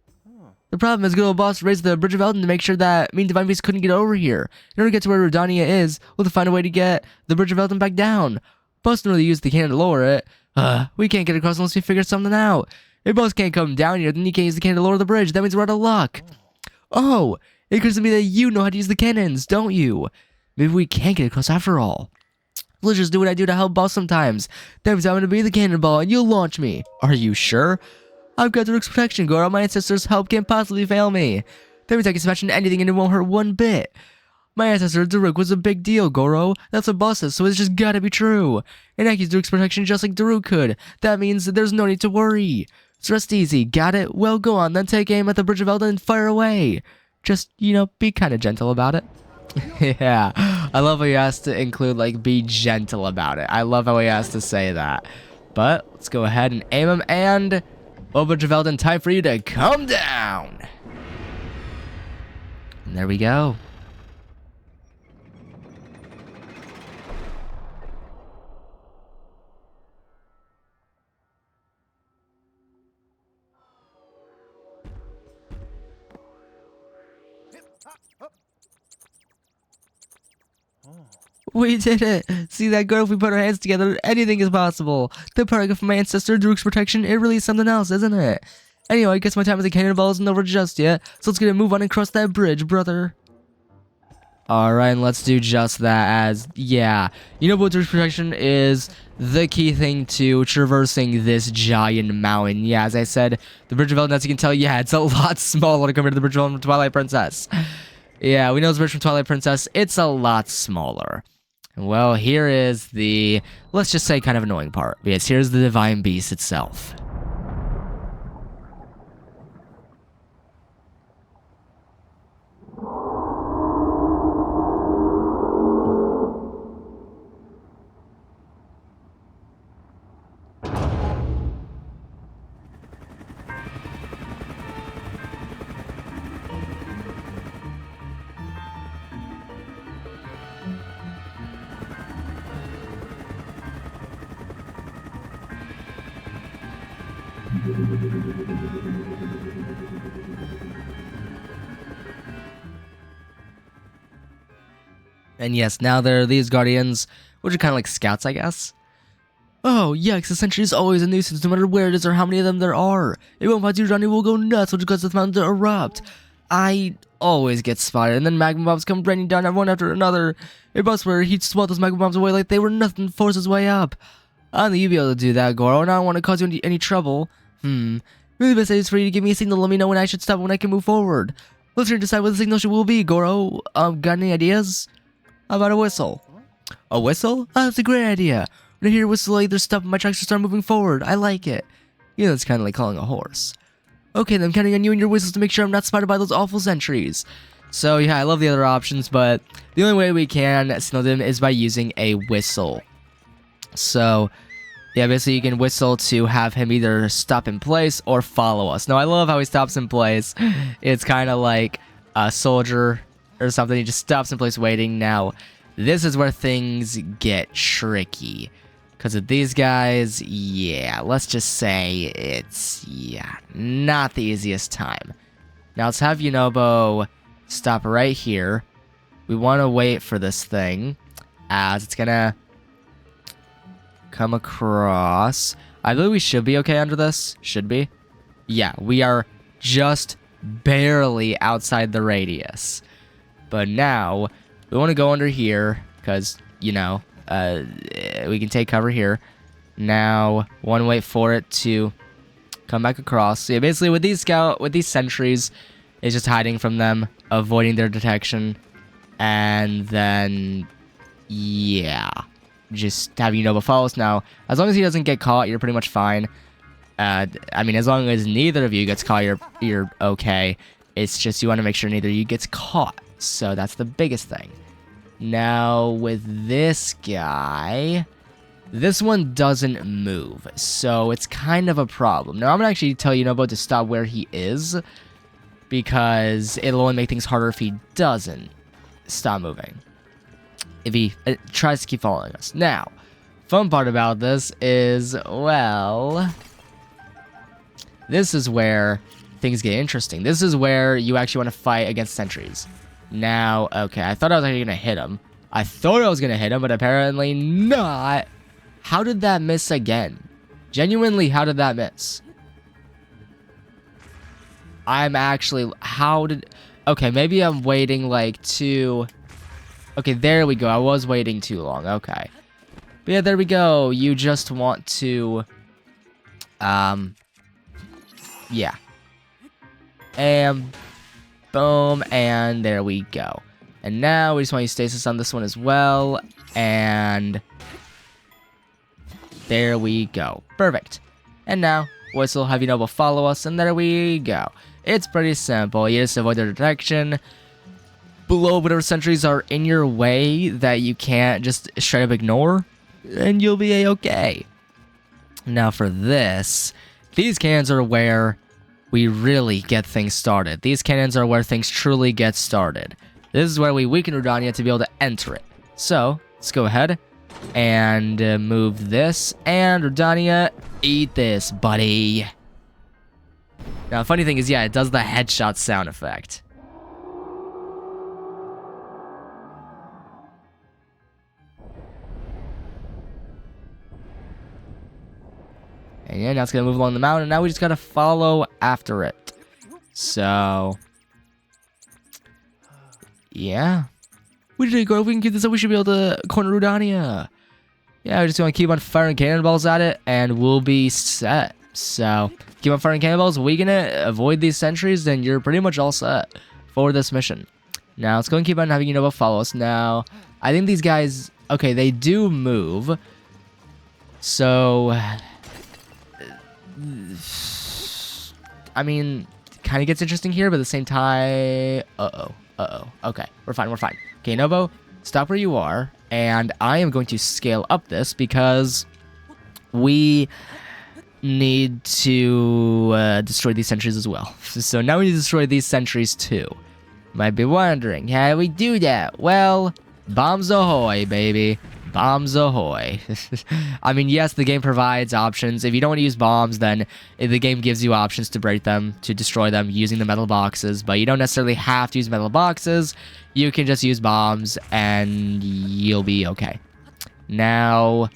The problem is, good old boss raised the Bridge of Elden to make sure that me and Divine Beast couldn't get over here. In order to get to where Rudania is, we'll have to find a way to get the Bridge of Elden back down. Boss didn't really use the cannon to lower it. We can't get across unless we figure something out. If boss can't come down here, then you can't use the cannon to lower the bridge. That means we're out of luck. Oh, it occurs to me that you know how to use the cannons, don't you? Maybe we can't get across after all. Let's just do what I do to help boss sometimes. That means I'm going to be the cannonball and you'll launch me. Are you sure? I've got Daruk's protection, Goro. My ancestors' help can't possibly fail me. That means I can smash into anything and it won't hurt one bit. My ancestor, Daruk, was a big deal, Goro. That's what boss says, so it's just gotta be true. And I can use Daruk's protection just like Daruk could. That means that there's no need to worry. It's rest easy, got it? Well, go on, then take aim at the Bridge of Elden and fire away. Just, be kind of gentle about it. Yeah, I love how he has to include, like, be gentle about it. I love how he has to say that. But, let's go ahead and aim him, and... Bridge of Elden, time for you to come down! And there we go. We did it! See that, girl? If we put our hands together, anything is possible. The power I got from my ancestor, Daruk's protection, it really is something else, isn't it? Anyway, I guess my time as a cannonball isn't over just yet, so let's get a move on and cross that bridge, brother. Alright, and let's do just that as, yeah. Daruk's protection is the key thing to traversing this giant mountain. Yeah, as I said, the Bridge of Elden, as you can tell, yeah, it's a lot smaller compared to the Bridge of Elden from Twilight Princess. Yeah, we know the bridge from Twilight Princess, it's a lot smaller. Well, here is the, let's just say, kind of annoying part. Yes, here's the Divine Beast itself. And yes, now there are these guardians, which are kind of like scouts, I guess. Oh, yikes, the sentry is always a nuisance, no matter where it is or how many of them there are. If one finds you, Johnny will go nuts, which causes the mountain to erupt. I always get spotted, and then magma bombs come raining down one after another. A boss where he'd swat those magma bombs away like they were nothing, force his way up. I don't think you'd be able to do that, Goro, and I don't want to cause you any trouble. Really best is for you to give me a signal, let me know when I should stop, when I can move forward. Let's try to decide what the signal will be, Goro. Got any ideas? How about a whistle? A whistle? Oh, that's a great idea. When I hear a whistle, I either stop my tracks or start moving forward. I like it. You know, it's kind of like calling a horse. Okay, then I'm counting on you and your whistles to make sure I'm not spotted by those awful sentries. So yeah, I love the other options, but the only way we can signal them is by using a whistle. So yeah, basically you can whistle to have him either stop in place or follow us. Now I love how he stops in place. It's kind of like a soldier or something. He just stops in place waiting. Now this is where things get tricky. Because of these guys, yeah, let's just say it's, yeah, not the easiest time. Now let's have Yunobo stop right here. We want to wait for this thing, as it's gonna come across. I believe we should be okay under this. Should be. Yeah, we are just barely outside the radius. But now, we want to go under here, because, you know, we can take cover here. Now, want to wait for it to come back across. So yeah, basically with these sentries, it's just hiding from them, avoiding their detection, and then yeah, just have Yunobo follow us. Now, as long as he doesn't get caught, you're pretty much fine. I mean, as long as neither of you gets caught, you're okay. It's just you want to make sure neither of you gets caught. So that's the biggest thing. Now, with this guy, this one doesn't move, so it's kind of a problem. Now, I'm going to actually tell Yunobo to stop where he is, because it'll only make things harder if he doesn't stop moving. If he tries to keep following us. Now, fun part about this is, well, this is where things get interesting. This is where you actually want to fight against sentries. Now, okay, I thought I was actually going to hit him. I thought I was going to hit him, but apparently not. How did that miss again? Genuinely, how did that miss? I'm actually... Okay, maybe I'm waiting, like, too... Okay, there we go. I was waiting too long. Okay. But yeah, there we go. You just want to... Yeah. And... Boom, and there we go. And now we just want to stasis on this one as well. And... There we go. Perfect. And now, whistle, have Yunobo follow us, and there we go. It's pretty simple. You just avoid their detection. Below whatever sentries are in your way that you can't just straight up ignore, and you'll be a-okay. Now for this, these cannons are where we really get things started. These cannons are where things truly get started. This is where we weaken Rudania to be able to enter it. So, let's go ahead and move this, and Rudania, eat this, buddy. Now, the funny thing is, yeah, it does the headshot sound effect. And yeah, now it's gonna move along the mountain. Now we just gotta follow after it. So, yeah, we can keep this up. We should be able to corner Rudania. Yeah, we're just gonna keep on firing cannonballs at it, and we'll be set. So, keep on firing cannonballs, weaken it, avoid these sentries, then you're pretty much all set for this mission. Now, let's go and keep on having Yunobo follow us. Now, I think these guys, okay, they do move. So, I mean, kind of gets interesting here, but at the same time, okay, we're fine. Okay, Yunobo, stop where you are, and I am going to scale up this because we need to destroy these sentries as well. So now we need to destroy these sentries too. Might be wondering, how do we do that? Well, bombs ahoy, baby. bombs ahoy. I mean, yes, the game provides options. If you don't want to use bombs, then the game gives you options to break them, to destroy them using the metal boxes, but you don't necessarily have to use metal boxes. You can just use bombs and you'll be okay. Now,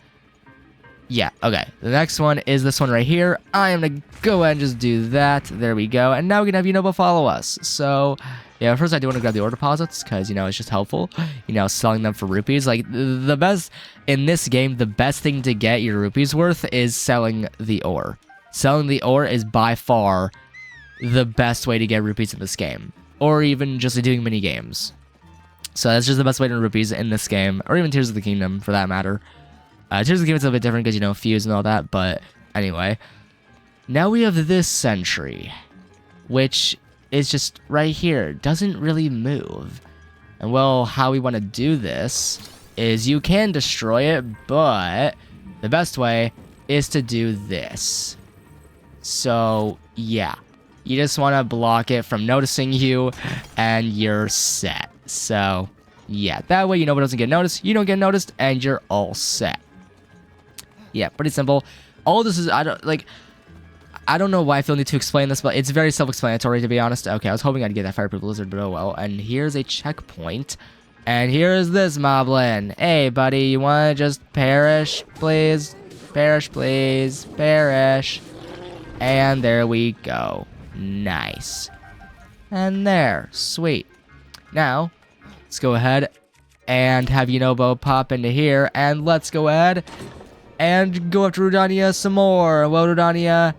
yeah, okay. The next one is this one right here. I am gonna go ahead and just do that. There we go. And now we can have Yunobo follow us. So, yeah, first I do want to grab the ore deposits because, you know, it's just helpful. You know, selling them for rupees. Like, the best, in this game, the best thing to get your rupees worth is selling the ore. Selling the ore is by far the best way to get rupees in this game. Or even just doing mini games. So that's just the best way to earn rupees in this game. Or even Tears of the Kingdom, for that matter. Tears of the Kingdom is a bit different because, you know, fuse and all that. But anyway. Now we have this sentry. Which is just right here. Doesn't really move. And well, how we want to do this is you can destroy it. But the best way is to do this. So, yeah. You just want to block it from noticing you. And you're set. So, yeah. That way Yunobo doesn't get noticed. You don't get noticed. And you're all set. Yeah, pretty simple. All this is, I don't know why I feel the need to explain this, but it's very self-explanatory, to be honest. Okay, I was hoping I'd get that fireproof lizard, but oh well. And here's a checkpoint. And here's this moblin. Hey, buddy, you want to just perish, please? Perish, please. Perish. And there we go. Nice. And there. Sweet. Now, let's go ahead and have Yunobo pop into here. And let's go ahead and go after Rudania some more. Well, Rudania,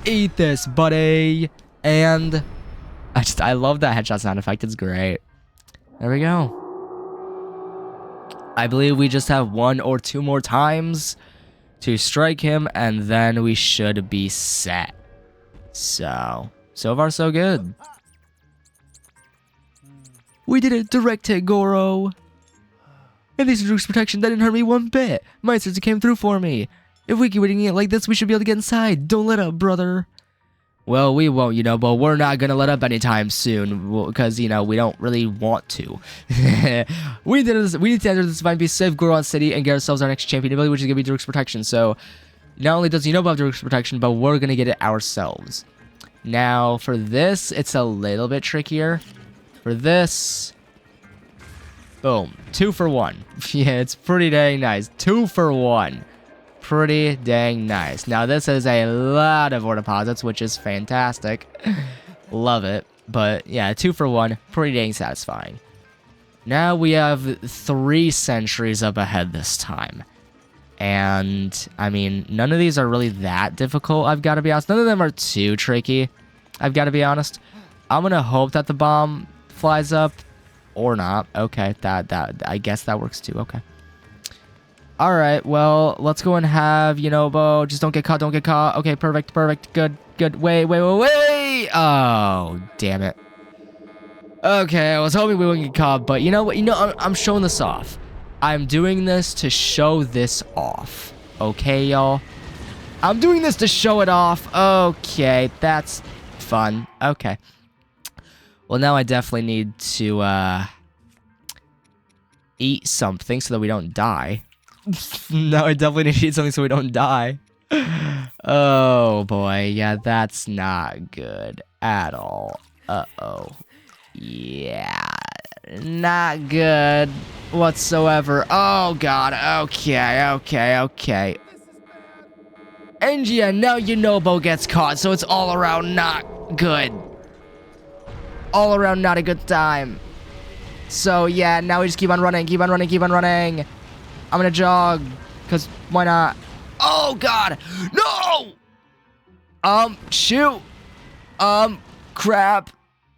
eat this, buddy. And I love that headshot sound effect. It's great. There we go. I believe we just have 1 or 2 more times to strike him, and then we should be set. So far so good. We did it! Direct hit, Goro! And these Daruk's protection, that didn't hurt me one bit! My sister came through for me! If we keep waiting it like this, we should be able to get inside! Don't let up, brother! Well, we won't, you know, but we're not gonna let up anytime soon, because, you know, we don't really want to. We need to enter this Divine Beast, save Goron City, and get ourselves our next champion ability, which is gonna be Daruk's protection. So, not only does Yunobo have Daruk's protection, but we're gonna get it ourselves. Now, for this, it's a little bit trickier. For this, boom, 2 for 1. Yeah, it's pretty dang nice. 2 for 1. Pretty dang nice. Now, this is a lot of ore deposits, which is fantastic. Love it. But, yeah, 2 for 1. Pretty dang satisfying. Now, we have 3 centuries up ahead this time. And, I mean, none of these are really that difficult, I've got to be honest. None of them are too tricky, I've got to be honest. I'm going to hope that the bomb flies up or not. Okay, that I guess that works too. Okay. All right, well, let's go and have Yunobo. Just don't get caught. Don't get caught. Okay, perfect. Good. Wait. Oh, damn it. Okay, I was hoping we wouldn't get caught, but you know what? I'm showing this off. I'm doing this to show this off. Okay, y'all? I'm doing this to show it off. Okay, that's fun. Okay. Well, now I definitely need to eat something so that we don't die. Now I definitely need to eat something so we don't die. Oh, boy. Yeah, that's not good at all. Uh-oh. Yeah. Not good whatsoever. Oh, God. Okay. And yeah, now Yunobo gets caught, so it's all around not good. All around not a good time. So yeah, now we just keep on running. I'm gonna jog, cause why not? Oh God, no! Shoot. Crap.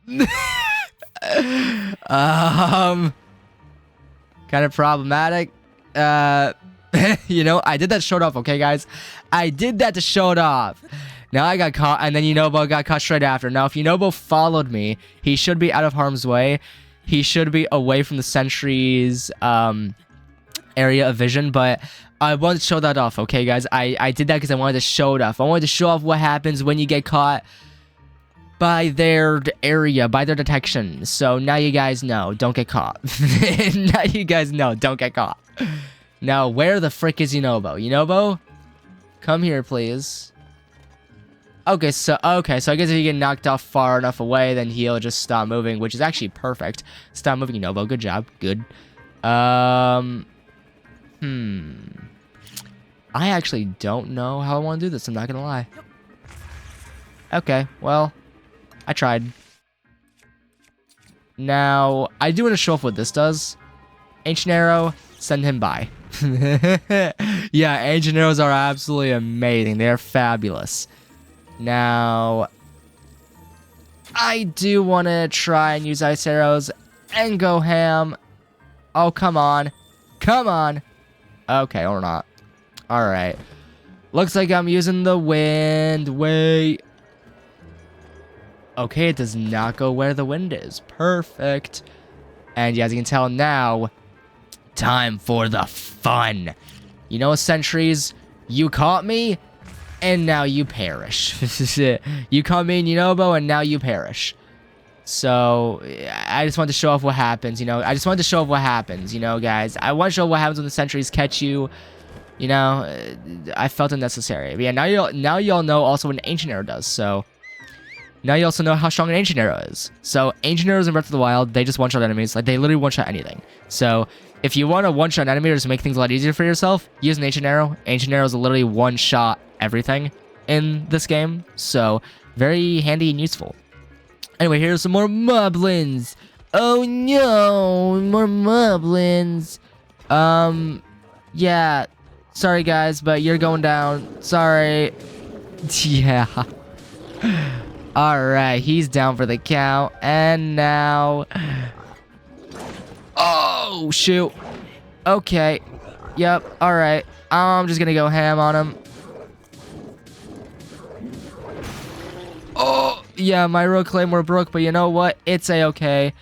Kind of problematic. You know, I did that to show it off, okay, guys? I did that to show it off. Now I got caught, and then Yunobo got caught straight after. Now, if Yunobo followed me, he should be out of harm's way. He should be away from the sentry's area of vision, but I wanted to show that off, okay, guys? I did that because I wanted to show it off. I wanted to show off what happens when you get caught by their area, by their detection. So now you guys know, don't get caught. Now you guys know, don't get caught. Now, where the frick is Yunobo? Yunobo? Come here, please. Okay, so I guess if you get knocked off far enough away, then he'll just stop moving, which is actually perfect. Stop moving, Yunobo. Good job. Good. I actually don't know how I want to do this. I'm not gonna lie. Okay, well, I tried. Now, I do want to show off what this does. Ancient Arrow, send him by. Yeah, Ancient Arrows are absolutely amazing. They're fabulous. Now, I do want to try and use Ice Arrows and go ham. Oh, come on. Come on. Okay, or not. Alright. Looks like I'm using the wind. Wait. Okay, it does not go where the wind is. Perfect. And yeah, as you can tell now, time for the fun. You know, sentries, you caught me, and now you perish. You caught me in Yunobo, and now you perish. So, I just wanted to show off what happens, you know. I just wanted to show off what happens, you know, guys. I want to show what happens when the sentries catch you. You know, I felt it necessary. But yeah, now y'all know also what an Ancient Arrow does, so... Now you also know how strong an Ancient Arrow is. So, Ancient Arrows in Breath of the Wild, they just one-shot enemies. Like, they literally one-shot anything. So, if you want to one-shot an enemy or just make things a lot easier for yourself, use an Ancient Arrow. Ancient Arrows literally one-shot everything in this game. So, very handy and useful. Anyway, here's some more moblins. Oh no, more moblins. Yeah. Sorry guys, but you're going down. Sorry. Yeah. Alright, he's down for the count. And now... Oh, shoot. Okay. Yep, alright. I'm just gonna go ham on him. Oh, yeah, my rogue claymore broke, but you know what? It's a-okay.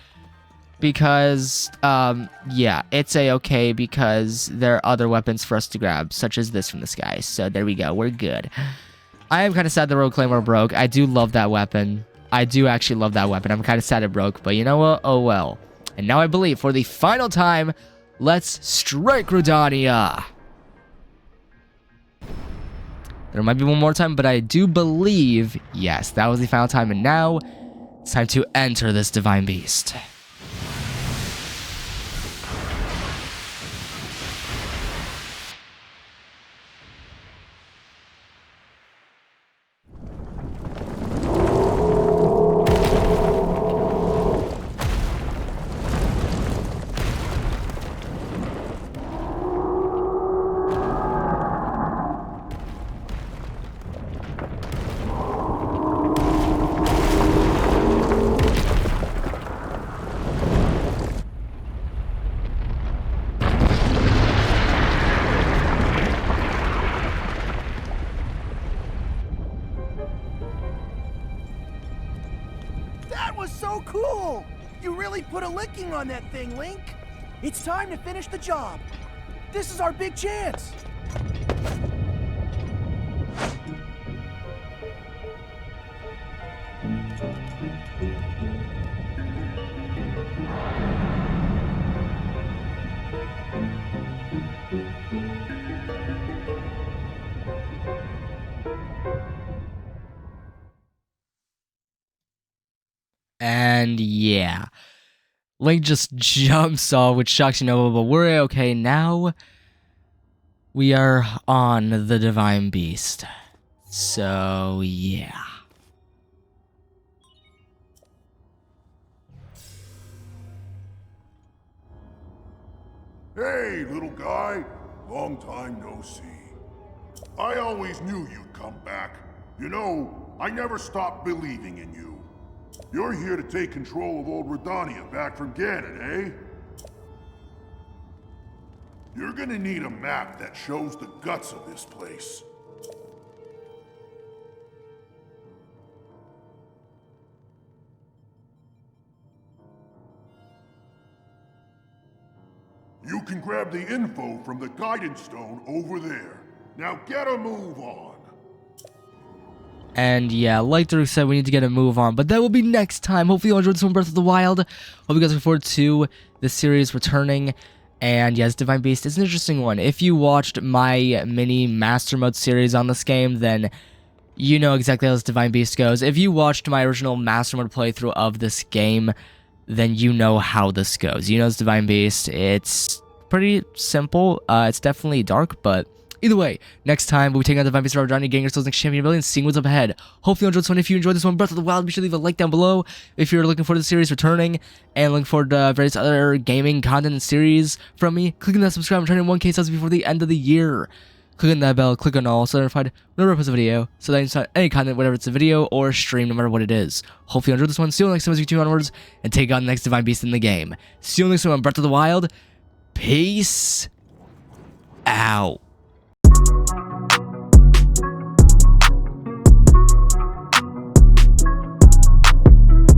Because, yeah, it's a-okay because there are other weapons for us to grab, such as this from the sky. So there we go, we're good. I am kind of sad the rogue claymore broke. I do love that weapon. I do actually love that weapon. I'm kind of sad it broke, but you know what? Oh well. And now I believe, for the final time, let's strike Rudania. There might be one more time, but I do believe, yes, that was the final time. And now, it's time to enter this Divine Beast. That was so cool! You really put a licking on that thing, Link. It's time to finish the job. This is our big chance. And yeah, Link just jumps off, which shocks Yunobo, but we're okay now. We are on the Divine Beast. So yeah. Hey, little guy. Long time no see. I always knew you'd come back. You know, I never stopped believing in you. You're here to take control of old Rudania back from Ganon, eh? You're gonna need a map that shows the guts of this place. You can grab the info from the guidance stone over there. Now get a move on. And yeah, like Daruk said, we need to get a move on, but that will be next time. Hopefully you all enjoyed this one, Breath of the Wild. Hope you guys look forward to this series returning. And yes, Divine Beast is an interesting one. If you watched my mini Master Mode series on this game, then you know exactly how this Divine Beast goes. If you watched my original Master Mode playthrough of this game, then you know how this goes. You know this Divine Beast. It's pretty simple. It's definitely dark, but either way, next time we'll be taking on Divine Beast Vah Rudania, getting ourselves next champion ability, and seeing what's up ahead. Hopefully you enjoyed this one. If you enjoyed this one, Breath of the Wild, be sure to leave a like down below. If you're looking forward to the series returning, and looking forward to various other gaming content and series from me, click on that subscribe and turn in 1K subs before the end of the year. Click on that bell, click on all, so notified whenever I post a video, so that you can any content, whether it's a video or stream, no matter what it is. Hopefully you enjoyed this one. See you next time as we continue onwards, and take on the next Divine Beast in the game. See you next time on Breath of the Wild. Peace out.